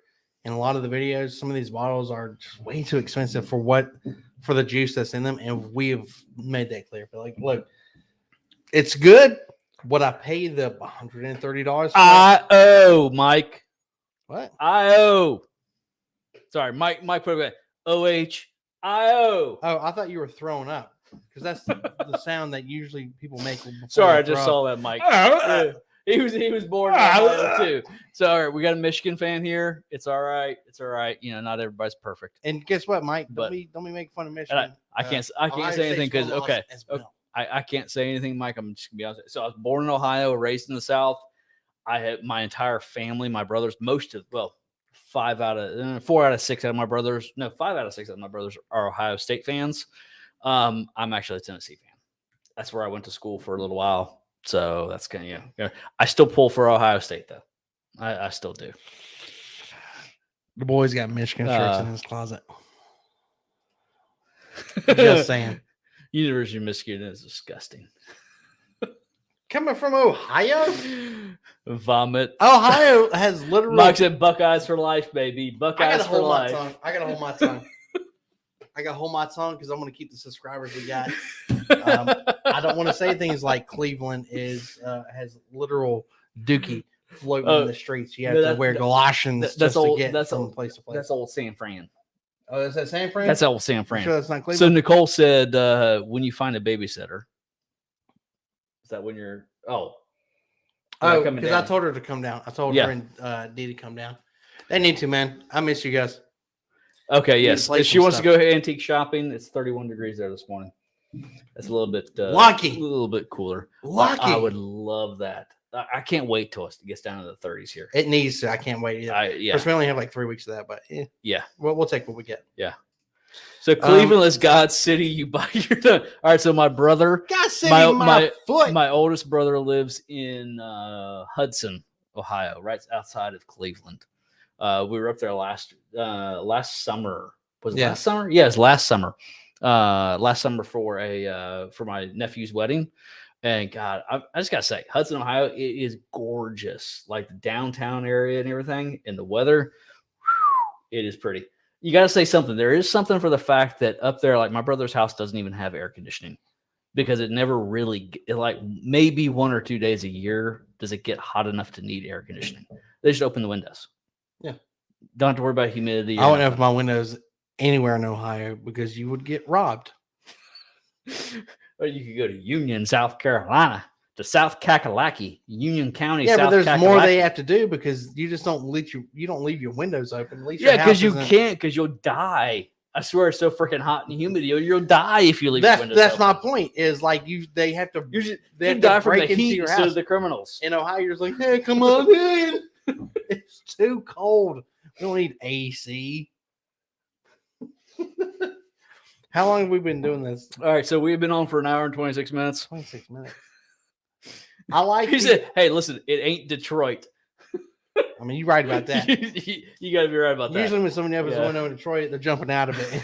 in a lot of the videos. Some of these bottles are just way too expensive for the juice that's in them, and we have made that clear. But like, look, it's good. What I pay the $130 for? I owe, Mike. What? I owe. Sorry, Mike put it back. OHIO. Oh, I thought you were throwing up because that's the sound that usually people make. before Sorry, I they just throw saw up. that, Mike. Yeah. He was born in Ohio too. So all right, we got a Michigan fan here. It's all right. It's all right. You know, not everybody's perfect. And guess what, Mike? But- Don't be making fun of Michigan. I can't Ohio say anything State's because one okay. loss as well. I can't say anything, Mike. I'm just gonna be honest. So I was born in Ohio, raised in the South. I had my entire family, my brothers, 4 out of 6 out of my brothers, 5 out of 6 out of my brothers are Ohio State fans. I'm actually a Tennessee fan. That's where I went to school for a little while. So that's kind of yeah. I still pull for Ohio State though. I still do. The boy's got Michigan shirts in his closet. Just saying. University of Michigan is disgusting. Coming from Ohio? Vomit. Ohio has literal. Mike said Buckeyes for life, baby. I Buckeyes gotta for hold my life. tongue. I gotta hold my tongue because I'm gonna keep the subscribers we got. I don't want to say things like Cleveland has literal dookie floating in the streets. You have to wear galoshians just to get from place to place. That's old San Fran. Oh, is that San Fran? That's old San Fran. Sure, that's not So Cleveland. Nicole said, when you find a babysitter, is that when you're? Oh, because I told her to come down. I told her and Dee to come down. They need to, man. I miss you guys. Okay, yes. play If she some wants stuff. to go antique shopping, it's 31 degrees there this morning. That's a little bit Lucky. a little bit cooler. Lucky. I would love that. I can't wait till it gets down to the 30s here. It needs to. I can't wait either. Yeah. Of course, we only have like 3 weeks of that, but Yeah. we'll take what we get. So Cleveland is God's city. You buy your tongue. All right. So my brother, God save my foot. my oldest brother lives in Hudson, Ohio, right outside of Cleveland. We were up there last summer. Was it last summer? Yes, last summer. Last summer for my nephew's wedding. And God, I just gotta say, Hudson, Ohio, it is gorgeous. Like the downtown area and everything, and the weather, it is pretty. You gotta say something. There is something for the fact that up there, like my brother's house doesn't even have air conditioning because it never really, like maybe 1 or 2 days a year does it get hot enough to need air conditioning. They just open the windows. Yeah. Don't have to worry about humidity. I wouldn't have my windows anywhere in Ohio because you would get robbed. Or you could go to Union, South Carolina, to South Kakalaki, Union County. Yeah, South but there's Kakalaki. more they have to do because you just don't leave your windows open. At least your Yeah, because house you isn't- can't, because you'll die. I swear it's so freaking hot and humid. You'll die if you leave your windows That's open. my point. Is like they have to. You die from the heat instead of the criminals. In Ohio, you're just like, hey, come on in. It's too cold. We don't need AC. How long have we been doing this? All right, so we've been on for an hour and 26 minutes. 26 minutes. I like He you. said, hey, listen, it ain't Detroit. I mean, you're right about that. you got to be right about that. Usually when somebody ever Yeah. went over to Detroit, they're jumping out of it.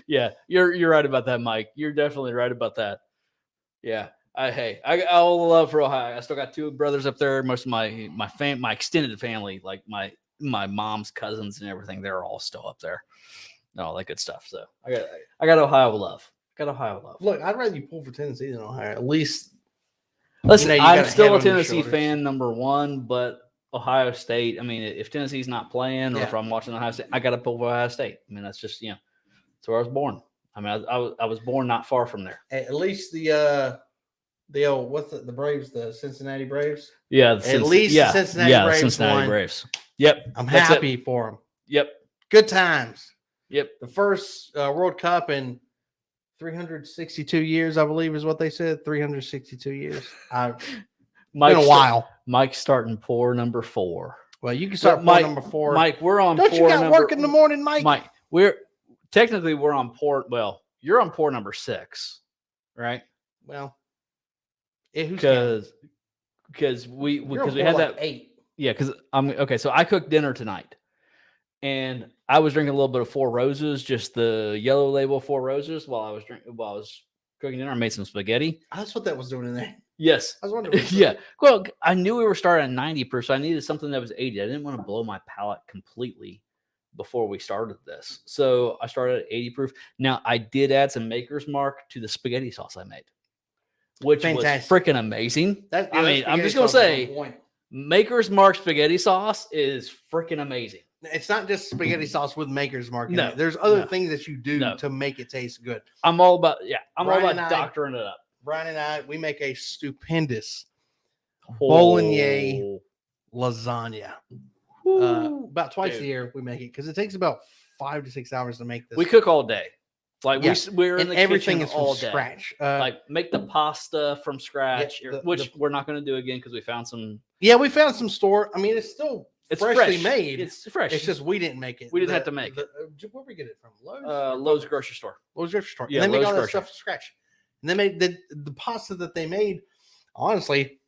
Yeah, you're right about that, Mike. You're definitely right about that. Yeah. I all love for Ohio. I still got 2 brothers up there. Most of my extended family, like my mom's cousins and everything, they're all still up there. All that good stuff. So I got Ohio love. Look, I'd rather you pull for Tennessee than Ohio. At least Listen, you got a I'm head still on a your Tennessee shoulders. fan, number 1, but Ohio State. I mean, if Tennessee's not playing, or if I'm watching Ohio State, I got to pull for Ohio State. I mean, that's just that's where I was born. I mean, I was born not far from there. at least the old what's the Braves, the Cincinnati Braves. Yeah, The Cincinnati Braves Cincinnati won. Braves. Yep, I'm that's it. happy for them. Yep, Good times. yep. The first World Cup in 362 years, I believe, is what they said. 362 years. It's been a while. Mike's starting pour number 4. Well, you can start Mike, number 4. Mike, we're on. Don't pour you got number, work in the morning, Mike? Mike, we're on pour. Well, you're on pour number 6, right? Well, who's counting? Because we You're on had pour that. like 8. Yeah, because I'm okay. So I cooked dinner tonight, and I was drinking a little bit of Four Roses, just the yellow label Four Roses, while I was cooking dinner. I made some spaghetti. That's what that was doing in there. Yes. I was wondering. what Yeah. Well, I knew we were starting at 90 proof, so I needed something that was 80. I didn't want to blow my palate completely before we started this, so I started at 80 proof. Now I did add some Maker's Mark to the spaghetti sauce I made, which Fantastic. was freaking amazing. That- I mean, I'm spaghetti just gonna sauce is on say. point. Maker's Mark spaghetti sauce is freaking amazing. It's not just spaghetti sauce with Maker's Mark. In No, it. There's other no, things that you do no. to make it taste good. I'm all about Brian all and about I- doctoring it up. Brian and I, we make a stupendous Bolognese lasagna. About twice Dude. a year we make it because it takes about 5 to 6 hours to make this. We cook all day. Like Yeah, we're in and the everything kitchen is from all day. scratch. Like make the pasta from scratch, Yeah, which we're not going to do again because we found some. Yeah, we found some store. I mean, it's still freshly fresh. made. It's fresh. It's just we didn't make it. We didn't have to make it. Where we get it from? Lowe's. Lowe's grocery store. Lowe's grocery store. Yeah, and they make Lowe's all that grocery. stuff from scratch. And they made the pasta that they made. Honestly,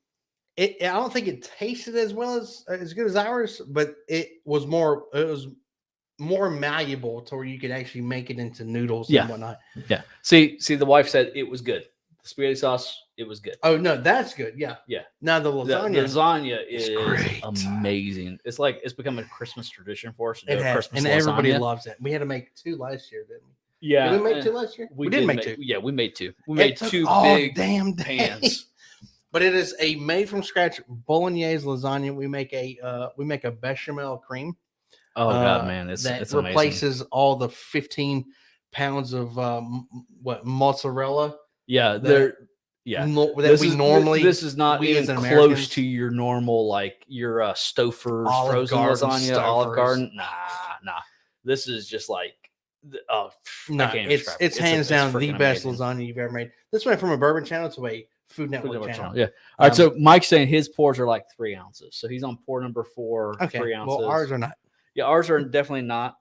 I don't think it tasted as well as good as ours, but it was more. It was more malleable to where you could actually make it into noodles Yeah. and whatnot. Yeah. See, the wife said it was good. The spaghetti sauce, it was good. Oh no, that's good. Yeah. Yeah. Now the The lasagna, lasagna It's is great. amazing. It's like it's become a Christmas tradition for us to do it a has, Christmas and everybody lasagna. loves it. We had to make 2 last year, didn't we? Yeah. Did we make 2 last year? We did make 2. Yeah, we made 2. We It made took 2 all big damn day. pans. But it is a made from scratch bolognese lasagna. We make a bechamel cream. Oh god, man, it's that amazing. replaces all the 15 pounds of mozzarella. Yeah, that- this we is, normally this is not we as even an close Americans- to your normal like your Stouffer's Olive frozen Garden lasagna, Olive Stouffer's. Garden. Nah. This is just like I No, can't even it's describe it. hands down the freaking best amazing. lasagna you've ever made. This went from a Bourbon channel to a Food Food Network Network channel. channel. Yeah. All right. Um, So Mike's saying his pours are like 3 ounces. So he's on pour number 4, Okay, 3 ounces. well ours are not. Yeah, ours are definitely not.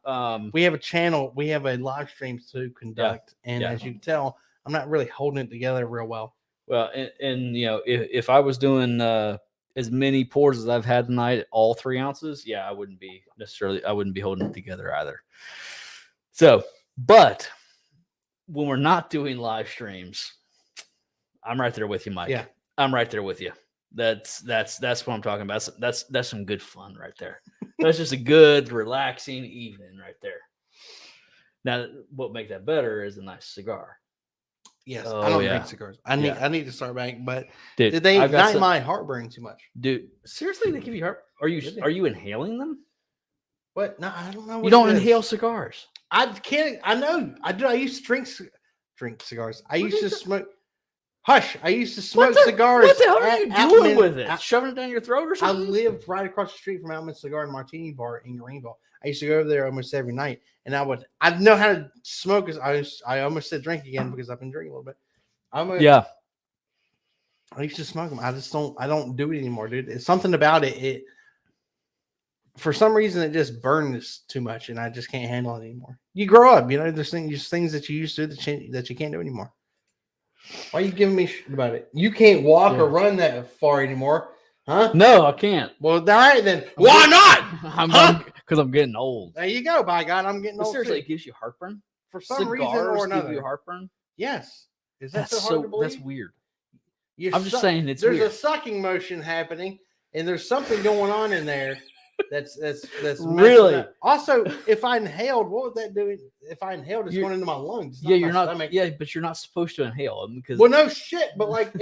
We have a channel. We have a live stream to conduct, and Yeah. as you can tell, I'm not really holding it together real well. Well, and if I was doing as many pours as I've had tonight, all 3 ounces, yeah, I wouldn't be holding it together either. So, but when we're not doing live streams, I'm right there with you, Mike. Yeah. I'm right there with you. That's what I'm talking about. That's some good fun right there. That's just a good, relaxing evening right there. Now, what make that better is a nice cigar. Yes, Oh, I don't yeah. drink cigars. I need to start back, but Dude, did they I've got ignite some- my heartburn too much? Dude, seriously, they give you heart? Are Did they? you inhaling them? What? No, I don't know. What You don't it is. inhale cigars. I can't. I know. I do. I used to drink cigars. I What used to is it? smoke. Hush! I used to smoke What the cigars. What the hell are at you Outman- doing with it? I- Shoving it down your throat or I something? lived right across the street from Outman Cigar and Martini Bar in Greenville. I used to go over there almost every night, and I know how to smoke. I almost said drink again because I've been drinking a little bit. Yeah. I used to smoke them. I don't do it anymore, dude. It's something about it. It for some reason it just burns too much, and I just can't handle it anymore. You grow up, you know. There's things that you used to do that you can't do anymore. Why are you giving me shit about it? You can't walk Yeah. or run that far anymore, huh? No, I can't. Well, all right then. Why not? Huh? Because I'm getting old. There you go. By God, I'm getting But old. seriously, Too. it gives you heartburn. For some reason Cigars or give another. you heartburn. Yes. Is that That's so hard to believe? that's weird. You're I'm just suck- saying it's there's weird. a sucking motion happening, and there's something going on in there that's messing Really? up. Also, if I inhaled, what would that do? If I inhaled, it's You're- going into my lungs. It's Yeah, my you're not. stomach. Yeah, but you're not supposed to inhale because Well, no shit. But like,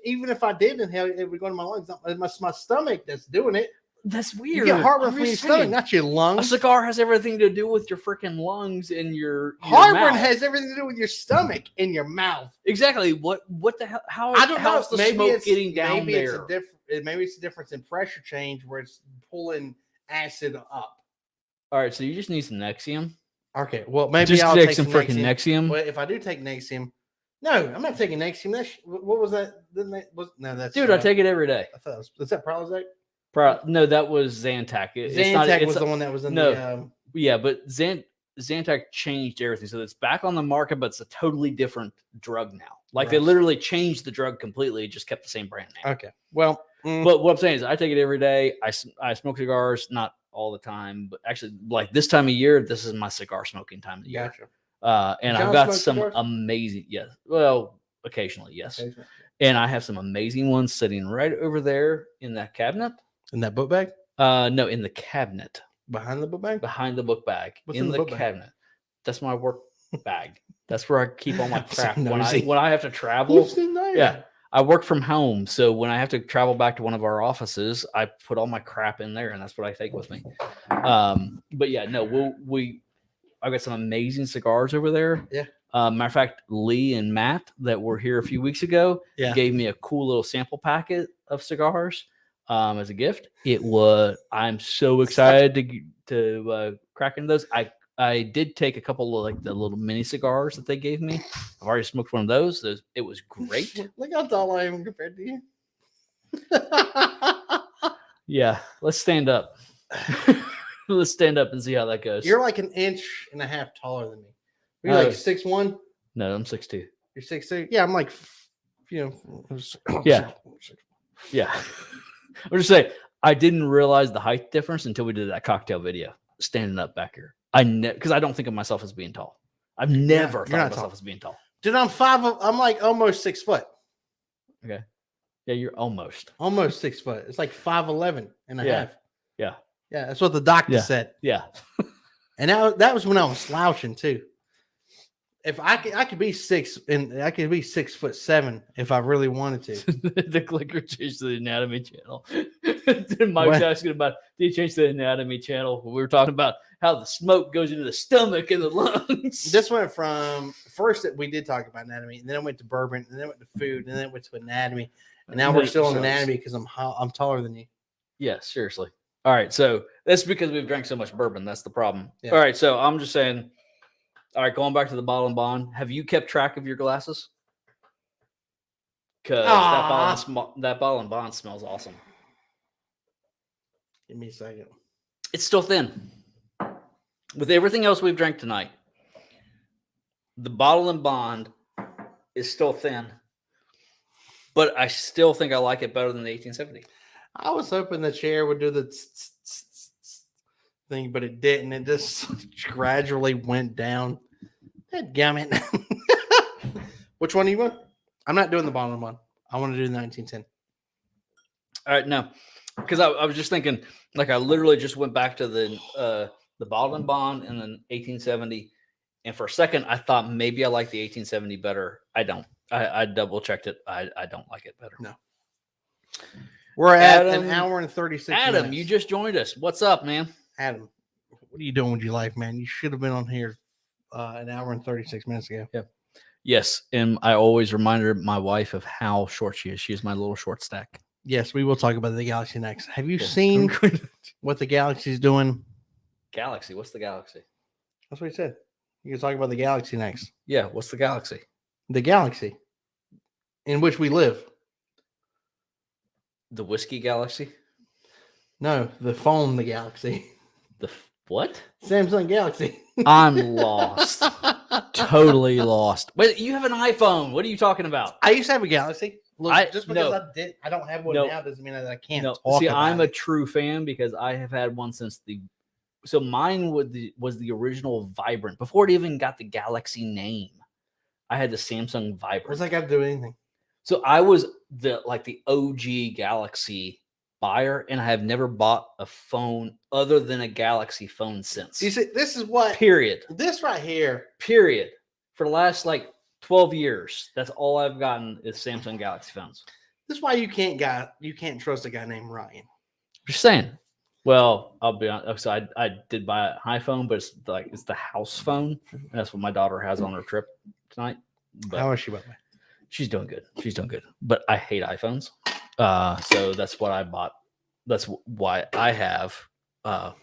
even if I did inhale, it would go into my lungs. It's my stomach that's doing it. that's You weird. get heartburn I'm from your just stomach, saying. not your A lungs. cigar has everything to do with your freaking lungs and your Heartburn mouth. has everything to do with your stomach and your mouth. Exactly. What the hell? How I don't know. how's the Maybe smoke it's getting down maybe there? maybe it's a difference in pressure change where it's pulling acid up. All right, so you just need some Nexium. Okay, well maybe Just I'll take take some freaking Nexium. Well, if I do take Nexium, no, I'm not taking Nexium. What was that? No, that's Dude, I take it every day. I thought was that Prozac? No, that was Zantac. Zantac was the one that was in no. the. Yeah, but Zantac changed everything, so it's back on the market, but it's a totally different drug now. Like they Right. literally changed the drug completely, just kept the same brand name. Okay, well, But what I'm saying is, I take it every day. I smoke cigars, not all the time, but actually, like this time of year, this is my cigar smoking time of the year. gotcha. And John I've got smoke some cigars? amazing, yes. Well, occasionally, yes. Okay. And I have some amazing ones sitting right over there in that cabinet. In that book bag, No, in the cabinet behind the book bag. behind the book bag What's in in the the book bag? cabinet. That's my work bag. That's where I keep all my I'm so crap nosy. when I have to travel. What's in there? Yeah, I work from home, so when I have to travel back to one of our offices, I put all my crap in there, and that's what I take with me. But yeah, no, I've got some amazing cigars over there. Yeah. Matter of fact, Lee and Matt that were here a few weeks ago Yeah. gave me a cool little sample packet of cigars as a gift. I'm so excited to crack into those. I did take a couple of like the little mini cigars that they gave me. I've already smoked one of those. It was great. Look how tall I am compared to you. Yeah, let's stand up. Let's stand up and see how that goes. You're like an inch and a half taller than me. You're Oh. like 6'1". No, I'm 6'2". You're 6'2". Yeah, I'm like, Yeah. Yeah. I'm just saying, I didn't realize the height difference until we did that cocktail video. Standing up back here. Because I don't think of myself as being tall. I've never you're thought not of myself tall. as being tall. Dude, I'm like almost 6 foot. Okay. Yeah, you're almost. Almost 6 foot. It's like 5'11" and a Yeah. half. Yeah. Yeah, that's what the doctor Yeah. said. Yeah. And that was when I was slouching too. If I could be 6'7" if I really wanted to. The clicker changed to the anatomy channel. Mike's What? asking about, did you change to the anatomy channel? We were talking about how the smoke goes into the stomach and the lungs. This went from first we did talk about anatomy, and then it went to bourbon, and then it went to food, and then it went to anatomy, and now we're still on anatomy because I'm taller than you. Yeah, seriously. All right, so that's because we've drank so much bourbon. That's the problem. Yeah. All right, so I'm just saying. All right, going back to the bottle and bond. Have you kept track of your glasses? Because that bottle and bond smells awesome. Give me a second. It's still thin. With everything else we've drank tonight, the bottle and bond is still thin, but I still think I like it better than the 1870. I was hoping the chair would do the thing, but it didn't. It just gradually went down. Dadgummit. Which one do you want? I'm not doing the bottom one. I want to do the 1910. All right, no, because I was just thinking, like I literally just went back to the bottle and bond and then 1870, and for a second I thought maybe I like the 1870 better. I don't. I double checked it. I don't like it better. No. We're at Adam, an hour and 36 Adam, minutes. you just joined us. What's up, man? Adam, what are you doing with your life, man? You should have been on here an hour and 36 minutes ago. Yeah. Yes, and I always reminded my wife of how short she is. She is my little short stack. Yes, we will talk about the Galaxy next. Have you seen what the Galaxy's doing? Galaxy? What's the Galaxy? That's what he said. You can talk about the Galaxy next. Yeah, what's the Galaxy? The Galaxy in which we live. The Whiskey Galaxy? No, the phone, the Galaxy. What? Samsung Galaxy. I'm lost. Totally lost. Wait, you have an iPhone. What are you talking about? I used to have a Galaxy. Look, just because no. I don't have one No. now doesn't mean that I can't No, talk see, about I'm it. a true fan because I have had one since so mine was the original Vibrant before it even got the Galaxy name. I had the Samsung Vibrant. What's that got to do with anything? So I was the OG Galaxy buyer, and I have never bought a phone other than a Galaxy phone since. You see, this is what Period. this right here. Period. For the last 12 years, that's all I've gotten is Samsung Galaxy phones. This is why you can't trust a guy named Ryan. Just saying. Well, I'll be honest. So I did buy an iPhone, but it's the house phone. That's what my daughter has on her trip tonight. But How is she, by the way? she's doing good. She's doing good. But I hate iPhones. So that's what I bought. That's why I have a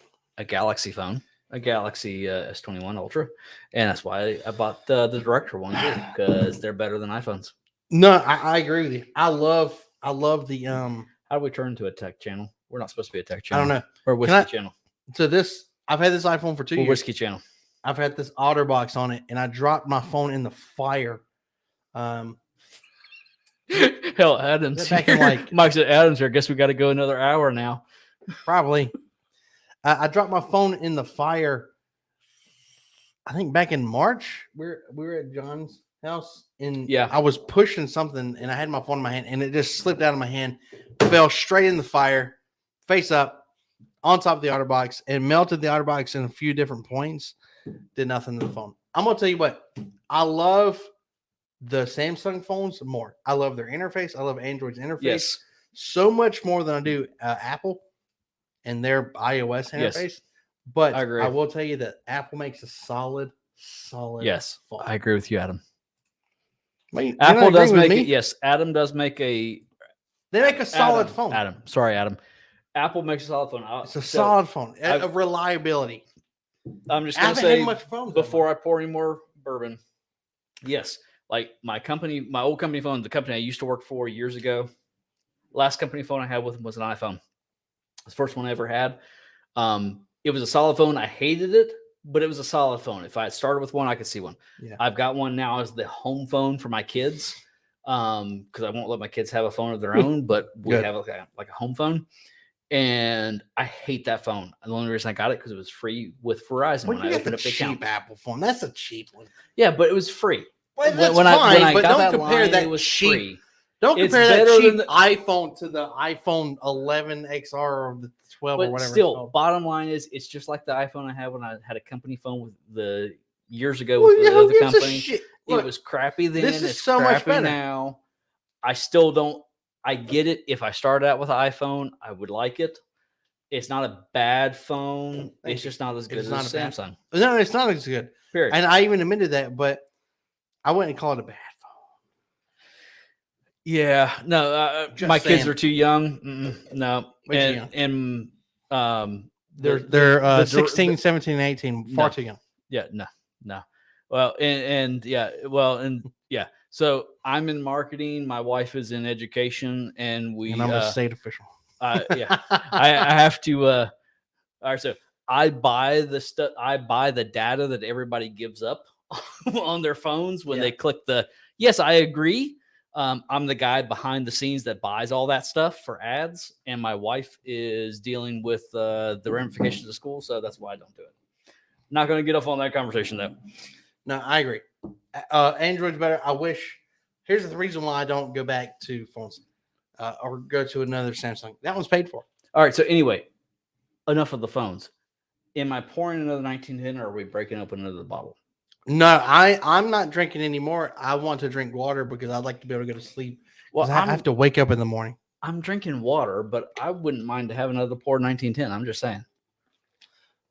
Galaxy phone, a Galaxy S21 Ultra, and that's why I bought the Director one too, because they're better than iPhones. No, I agree with you. I love the How do we turn into a tech channel? We're not supposed to be a tech I channel. don't know. Or a whiskey channel. So I've had this iPhone for 2 Or years. whiskey channel. I've had this OtterBox on it, and I dropped my phone in the fire. Hell, Adam's Back in, here. Mike said, Adam's here. Guess we got to go another hour now. Probably. I dropped my phone in the fire. I think back in March. We were at John's house, and I was pushing something, and I had my phone in my hand, and it just slipped out of my hand, fell straight in the fire, face up, on top of the OtterBox, and melted the OtterBox in a few different points. Did nothing to the phone. I'm gonna tell you what. I love the Samsung phones more. I love their interface. I love Android's interface so much more than I do Apple and their iOS interface. Yes. But I agree. I will tell you that Apple makes a solid Yes, phone. I agree with you, Adam. Wait, Apple does make it. Yes, Adam does make a. They make a solid phone. Adam, sorry, Adam. Apple makes a solid phone. It's a solid phone. A reliability. I'm just I going to haven't say had much phones before I pour any more bourbon. Yes, like my old company phone, the company I used to work for years ago. Last company phone I had with them was an iPhone. It's the first one I ever had. It was a solid phone. I hated it, but it was a solid phone. If I had started with one, I could see one. Yeah. I've got one now as the home phone for my kids because I won't let my kids have a phone of their own, but we have like a home phone. And I hate that phone. The only reason I got it because it was free with Verizon Well, when you I got opened the up the account. cheap Apple phone. That's a cheap one. Yeah, but it was free. Well, that's when fine, I but got don't that compare line, that it was cheap. free. Don't It's compare that better cheap than the- iPhone to the iPhone 11 XR or the 12 or But whatever. still, bottom line is, it's just like the iPhone I had when I had a company phone with the years ago Well, with yeah, the who other gives a company. shit? It Look, was crappy then. this is It's so much crappy better. now. I still don't. I get it. If I started out with an iPhone, I would like it. It's not a bad phone. Thank It's you. just not as It good is as not a bad- Samsung. No, it's not as good. Period. And I even admitted that, but I wouldn't call it a bad phone. Yeah, no, Just my kids saying. are too young. No, Way too young. and They're the 16, 17, 18, far No. too young. Yeah, no. Well, and yeah. So I'm in marketing. My wife is in education, and we. And I'm a state official. Yeah, I have to. All right, so I buy the stuff. I buy the data that everybody gives up on their phones when Yeah. they click the. Yes, I agree. I'm the guy behind the scenes that buys all that stuff for ads, and my wife is dealing with the ramifications of school, so that's why I don't do it. Not going to get off on that conversation though. No, I agree. Android's better. I wish. Here's the reason why I don't go back to phones or go to another Samsung. That one's paid for. All right. So anyway, enough of the phones. Am I pouring another 1910 or are we breaking open another bottle? No, I'm not drinking anymore. I want to drink water because I'd like to be able to go to sleep. Well, I have to wake up in the morning. I'm drinking water, but I wouldn't mind to have another pour 1910. I'm just saying.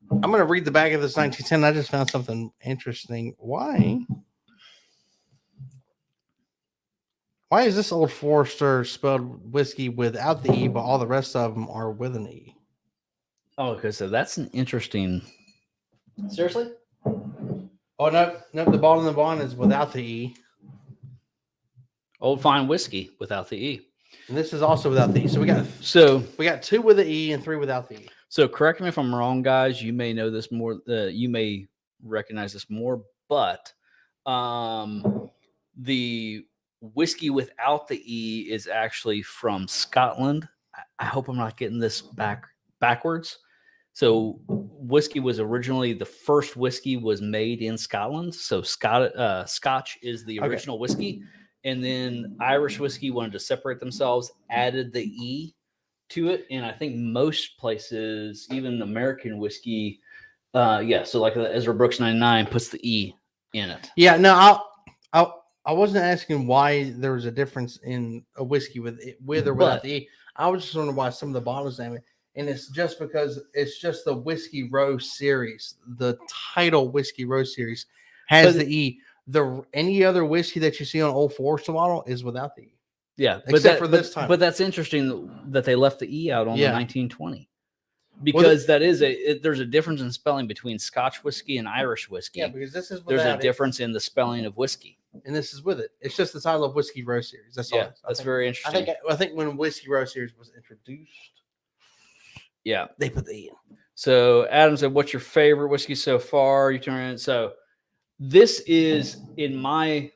I'm going to read the back of this 1910. I just found something interesting. Why is this Old Forester spelled whiskey without the E, but all the rest of them are with an E? Oh, okay. So that's an interesting. Seriously? Oh, no. The bottle in the bond is without the E. Old fine whiskey without the E. And this is also without the E. So we got 2 with the E and 3 without the E. So correct me if I'm wrong, guys. You may know this more. You may recognize this more, but the whiskey without the E is actually from Scotland. I hope I'm not getting this backwards. So whiskey was originally the first whiskey was made in Scotland. So Scotch is the original whiskey. And then Irish whiskey wanted to separate themselves, added the E to it. And I think most places, even American whiskey, so like the Ezra Brooks 99 puts the E in it. Yeah, no, I wasn't asking why there was a difference in a whiskey with or without the E. I was just wondering why some of the bottles name it. And it's just because it's just the Whiskey Row series. The title Whiskey Row series has the E. Any other whiskey that you see on Old Forester bottle is without the E. Yeah, except for this time. But that's interesting that they left the E out on the 1920 Well, because there's a difference in spelling between Scotch whiskey and Irish whiskey. Yeah, because this is there's a difference in the spelling of whiskey, and this is with it. It's just the title of Whiskey Row series. That's all. Yeah, that's very interesting. I think when Whiskey Row series was introduced, yeah, they put the E in. So Adam said, "What's your favorite whiskey so far?" You turn it. So this is my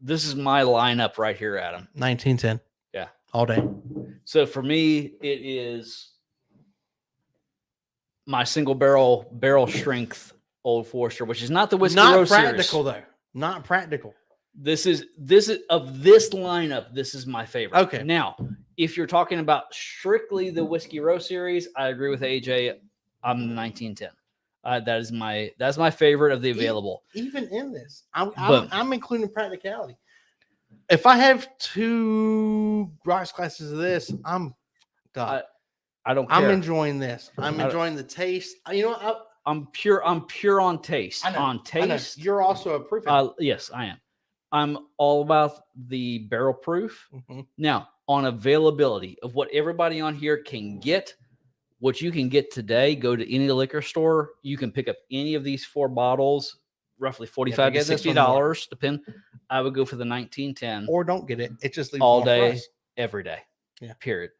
lineup right here, Adam. 1910. Yeah, all day. So for me, it is my single barrel strength Old Forester, which is not the Whiskey Row series. Not practical though. Not practical. This is of this lineup. This is my favorite. Okay. Now, if you're talking about strictly the Whiskey Row series, I agree with AJ. I'm the 1910. That's my favorite of the available. Even in this, I'm including practicality. If I have 2 rocks glasses of this, I'm done. I don't care. I'm enjoying this. I'm enjoying the taste. You know what? I'm pure on taste. I know, on taste. You're also a proof. Yes, I am. I'm all about the barrel proof. Mm-hmm. Now, on availability of what everybody on here can get, what you can get today, go to any liquor store. You can pick up any of these 4 bottles, roughly $45 to $60. Depend. I would go for the 1910. Or don't get it. It just leaves all day, every day. Yeah. Period.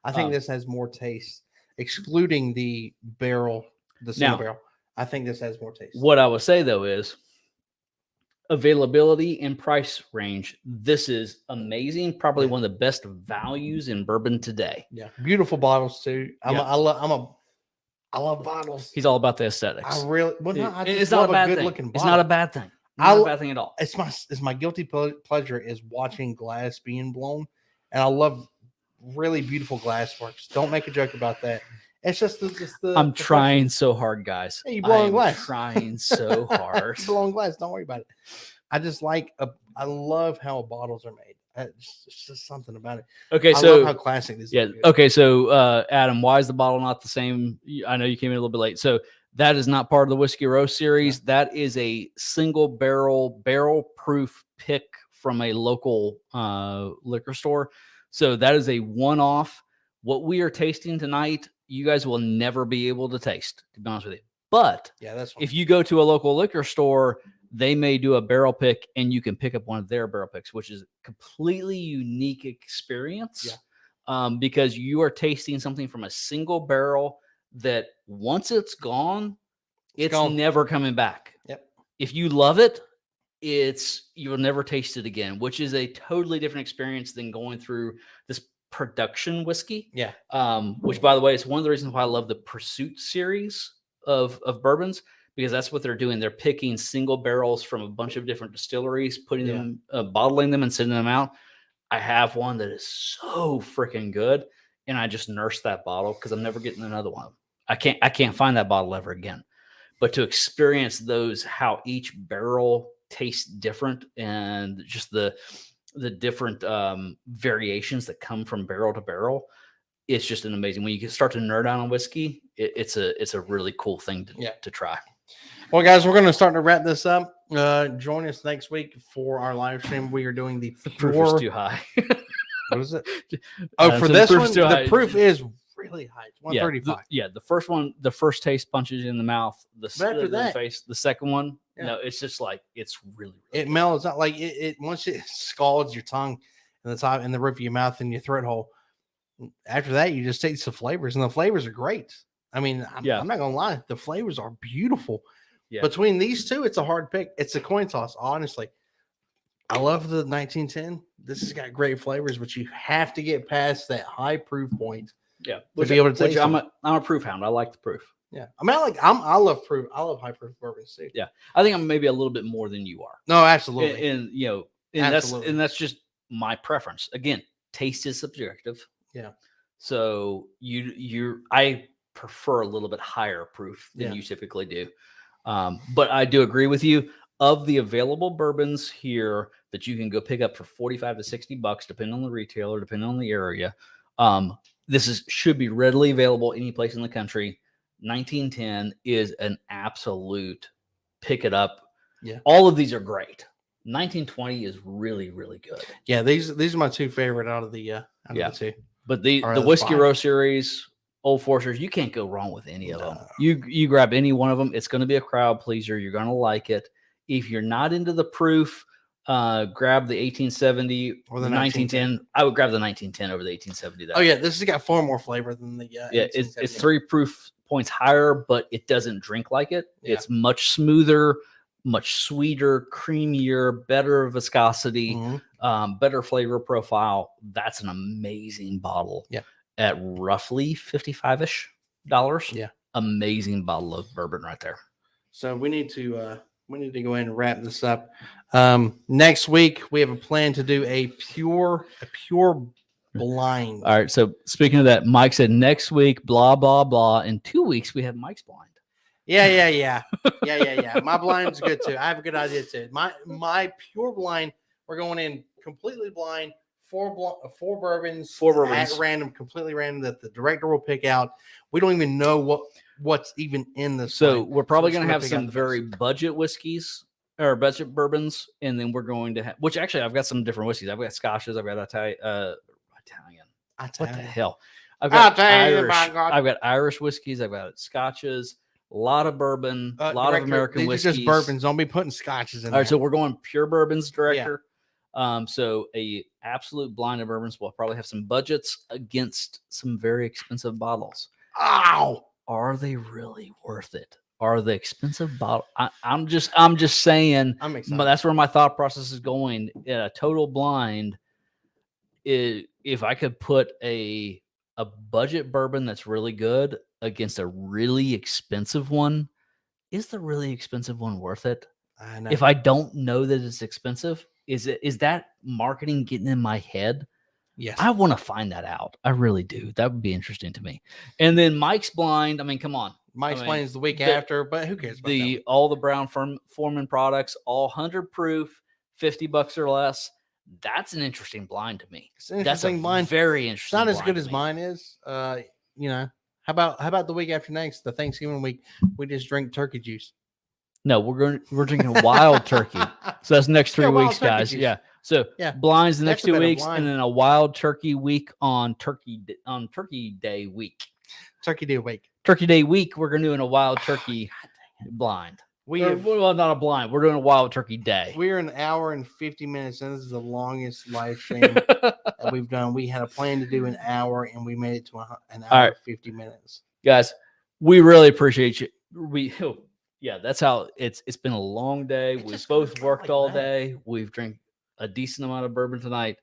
I think this has more taste, excluding the barrel, the single barrel. I think this has more taste. What I would say though is, availability and price range, this is amazing. Probably one of the best values in bourbon today. Yeah, beautiful bottles too. Yeah. I love bottles. He's all about the aesthetics. I really, well, no, I just It's love not a bad good thing. looking It's bottle. not a bad thing. Not a bad thing at all. It's my guilty pleasure is watching glass being blown, and I love really beautiful glass works. Don't make a joke about that. It's just the. I'm trying so hard, guys. Hey, you blowing glass. Trying so hard. Blowing glass. Don't worry about it. I just like. I love how bottles are made. It's just something about it. Okay, I so love how classic this. yeah. is. Okay, so Adam, why is the bottle not the same? I know you came in a little bit late. So that is not part of the Whiskey Row series. That is a single barrel proof pick from a local liquor store. So that is a one-off. What we are tasting tonight, you guys will never be able to taste, to be honest with you. But Yeah, that's if you go to a local liquor store, they may do a barrel pick and you can pick up one of their barrel picks, which is a completely unique experience. Because you are tasting something from a single barrel that once it's gone, it's gone. never coming back. Yep. If you love it, you'll never taste it again, which is a totally different experience than going through this production whiskey. Yeah. Which, by the way, is one of the reasons why I love the Pursuit series of bourbons, because that's what they're doing. They're picking single barrels from a bunch of different distilleries, putting them, bottling them, and sending them out. I have one that is so freaking good, and I just nurse that bottle because I'm never getting another one. I can't find that bottle ever again. But to experience those, how each barrel tastes different, and just the different variations that come from barrel to barrel, it's just an amazing. When you can start to nerd out on whiskey, it's a really cool thing to try. Well, guys, we're going to start to wrap this up. Join us next week for our live stream. We are doing the Proof pure. is too high. What is it? Oh, for so this the one, proof's too the high. proof is really high. It's Yeah, 135. the first one, the first taste punches you in the mouth. But after that, face, the second one, Yeah. no, it's just like it's really it good. mellows out like it once it scalds your tongue and the top and the roof of your mouth and your throat hole. After that, you just taste the flavors, and the flavors are great. I mean, I'm not gonna lie, the flavors are beautiful. Yeah. Between these two, it's a hard pick. It's a coin toss, honestly. I love the 1910. This has got great flavors, but you have to get past that high proof point. Yeah, to be able to taste I'm them. a proof hound. I like the proof. Yeah, I mean, I love proof. I love high proof bourbons too. Yeah, I think I'm maybe a little bit more than you are. No, absolutely. And Absolutely. that's just my preference. Again, taste is subjective. Yeah. So I prefer a little bit higher proof than Yeah. you typically do. But I do agree with you. Of the available bourbons here that you can go pick up for $45 to $60, depending on the retailer, depending on the area, should be readily available any place in the country. 1910 is an absolute pick it up. Yeah. All of these are great. 1920 is really, really good. Yeah, these are my two favorite out of the of the two. But the Or the Whiskey five. Row series, Old Foresters, you can't go wrong with any of them. You grab any one of them, it's going to be a crowd pleaser. You're going to like it. If you're not into the proof, grab the 1870 Or the the 1910. I would grab the 1910 over the 1870. Though. Oh yeah, this has got far more flavor than the It's 1870. 3 proof points higher, but it doesn't drink like it. Yeah. It's much smoother, much sweeter, creamier, better viscosity, Mhm. better flavor profile. That's an amazing bottle. Yeah. At roughly $55-ish. Yeah. Amazing bottle of bourbon right there. So we need to go ahead and wrap this up. Next week we have a plan to do a pure blind. All right. So speaking of that, Mike said next week, blah, blah, blah. In 2 weeks, we have Mike's blind. Yeah. My blind's good too. I have a good idea too. My pure blind. We're going in completely blind. Four bourbons. 4 bourbons. At random, completely random that the director will pick out. We don't even know what's even in this. So blind. we're probably So going to have pick out some the very best. budget whiskeys or budget bourbons, and then we're going to have, which actually I've got some different whiskeys. I've got Scotches. I've got Italian. What the hell? I've got Italian, Irish. by God. I've got Irish whiskeys. I've got Scotches. A lot of bourbon. A lot Director, of American these whiskeys. are just bourbons. Don't be putting scotches in All right, there. so we're going pure bourbons, director. So a absolute blind of bourbons. We'll probably have some budgets against some very expensive bottles. Ow! Are they really worth it? are the expensive bottle. I'm just saying. I'm excited. That's where my thought process is going. In a total blind, if I could put a budget bourbon that's really good against a really expensive one, is the really expensive one worth it? I know. If I don't know that it's expensive, is that marketing getting in my head? Yes. I want to find that out. I really do. That would be interesting to me. And then Mike's blind. I mean, come on. Mike I mean, explains the week after, but who cares about that? All the Brown Foreman products, all 100 proof, $50 or less. That's an interesting blind to me. It's an That's a interesting blind. very It's interesting. not as blind good to as me. mine is. You know, how about the week after next, the Thanksgiving week? We just drink turkey juice. No, we're drinking wild turkey. So that's next 3 Yeah, wild weeks, turkey guys. juice. Yeah. So Yeah. blinds the next That's a 2 better weeks, blind. and then a wild turkey week on Turkey Day week. Turkey Day week. Turkey Day week, we're gonna do in a wild turkey blind. Well, Not a blind. We're doing a wild turkey day. we're an hour and 50 minutes, and this is the longest live stream that we've done. We had a plan to do an hour, and we made it to an hour All right. and 50 minutes. Guys, we really appreciate you. That's how it's been a long day. We've just both goes worked like all that. day. We've drank a decent amount of bourbon tonight.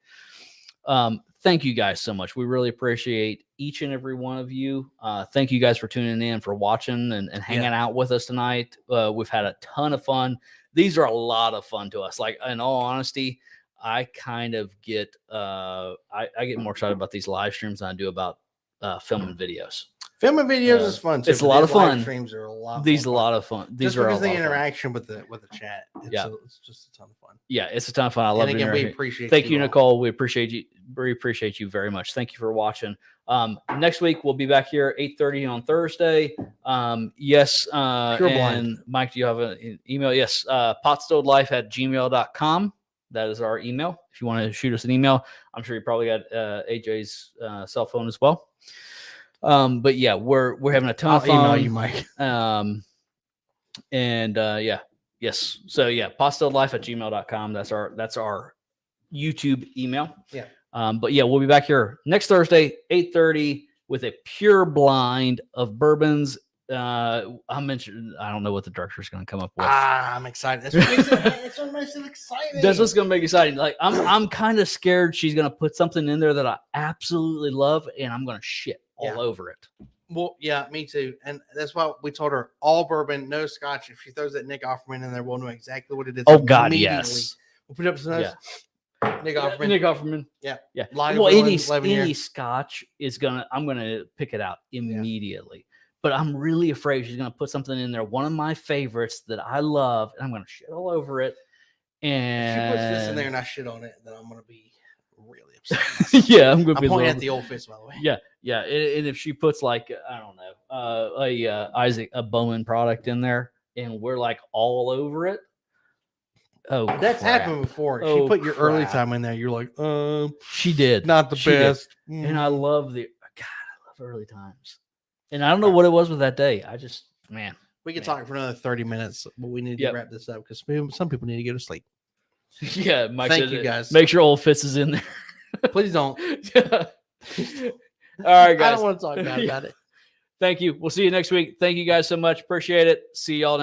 Thank you guys so much. We really appreciate each and every one of you. Thank you guys for tuning in, for watching and hanging out with us tonight. We've had a ton of fun. These are a lot of fun to us. Like, in all honesty, I kind of get I get more excited about these live streams than I do about filming videos. Filming videos is fun too. It's a but lot these of live fun. Streams are a lot. These more are a fun. lot of fun. These Just are because a the lot of fun. interaction with the chat. It's just a ton of fun. Yeah, it's a ton of fun. I love And it. again, we appreciate. Thank you, all. Nicole. We appreciate you. We appreciate you very much. Thank you for watching. Next week we'll be back here 8:30 on Thursday. Yes. Pure blind. And Mike, do you have an email? Yes. potstilledlife@gmail.com. That is our email. If you want to shoot us an email, I'm sure you probably got AJ's cell phone as well. But yeah, we're having a ton of fun. Email you, Mike. Yes. So yeah, potstilledlife@gmail.com. That's our YouTube email. Yeah. But yeah, we'll be back here next Thursday, 8:30, with a pure blind of bourbons. I don't know what the director's going to come up with. I'm excited. That's what makes it exciting. That's what's going to make it exciting. Like, I'm kind of scared she's going to put something in there that I absolutely love, and I'm going to shit all over it. Well, yeah, me too. And that's why we told her all bourbon, no scotch. If she throws that Nick Offerman in there, we'll know exactly what it is. Oh God, immediately. yes. We'll put up some notes. Nick Offerman. Nick Offerman. Yeah. Yeah. Line Well, of any Villains, 11 year. scotch is I'm gonna pick it out immediately. But I'm really afraid she's gonna put something in there, one of my favorites that I love, and I'm gonna shit all over it. And If she puts this in there and I shit on it, then I'm gonna be really upset. yeah, I'm gonna I'm be pointing at the old fist, by the way. Yeah. And if she puts like, I don't know, a Bowman product in there, and we're like all over it. Oh, That's crap. happened before. Oh, she put your early crap. time in there. You're like, She did. not the She did. best. And I love I love early times. And I don't know what it was with that day. I just, man. We could talk for another 30 minutes, but we need to wrap this up because some people need to go to sleep. Yeah, Mike Thank said you, it. guys. Make sure old Fitz is in there. Please don't. All right, guys. I don't want to talk about it. Thank you. We'll see you next week. Thank you guys so much. Appreciate it. See y'all next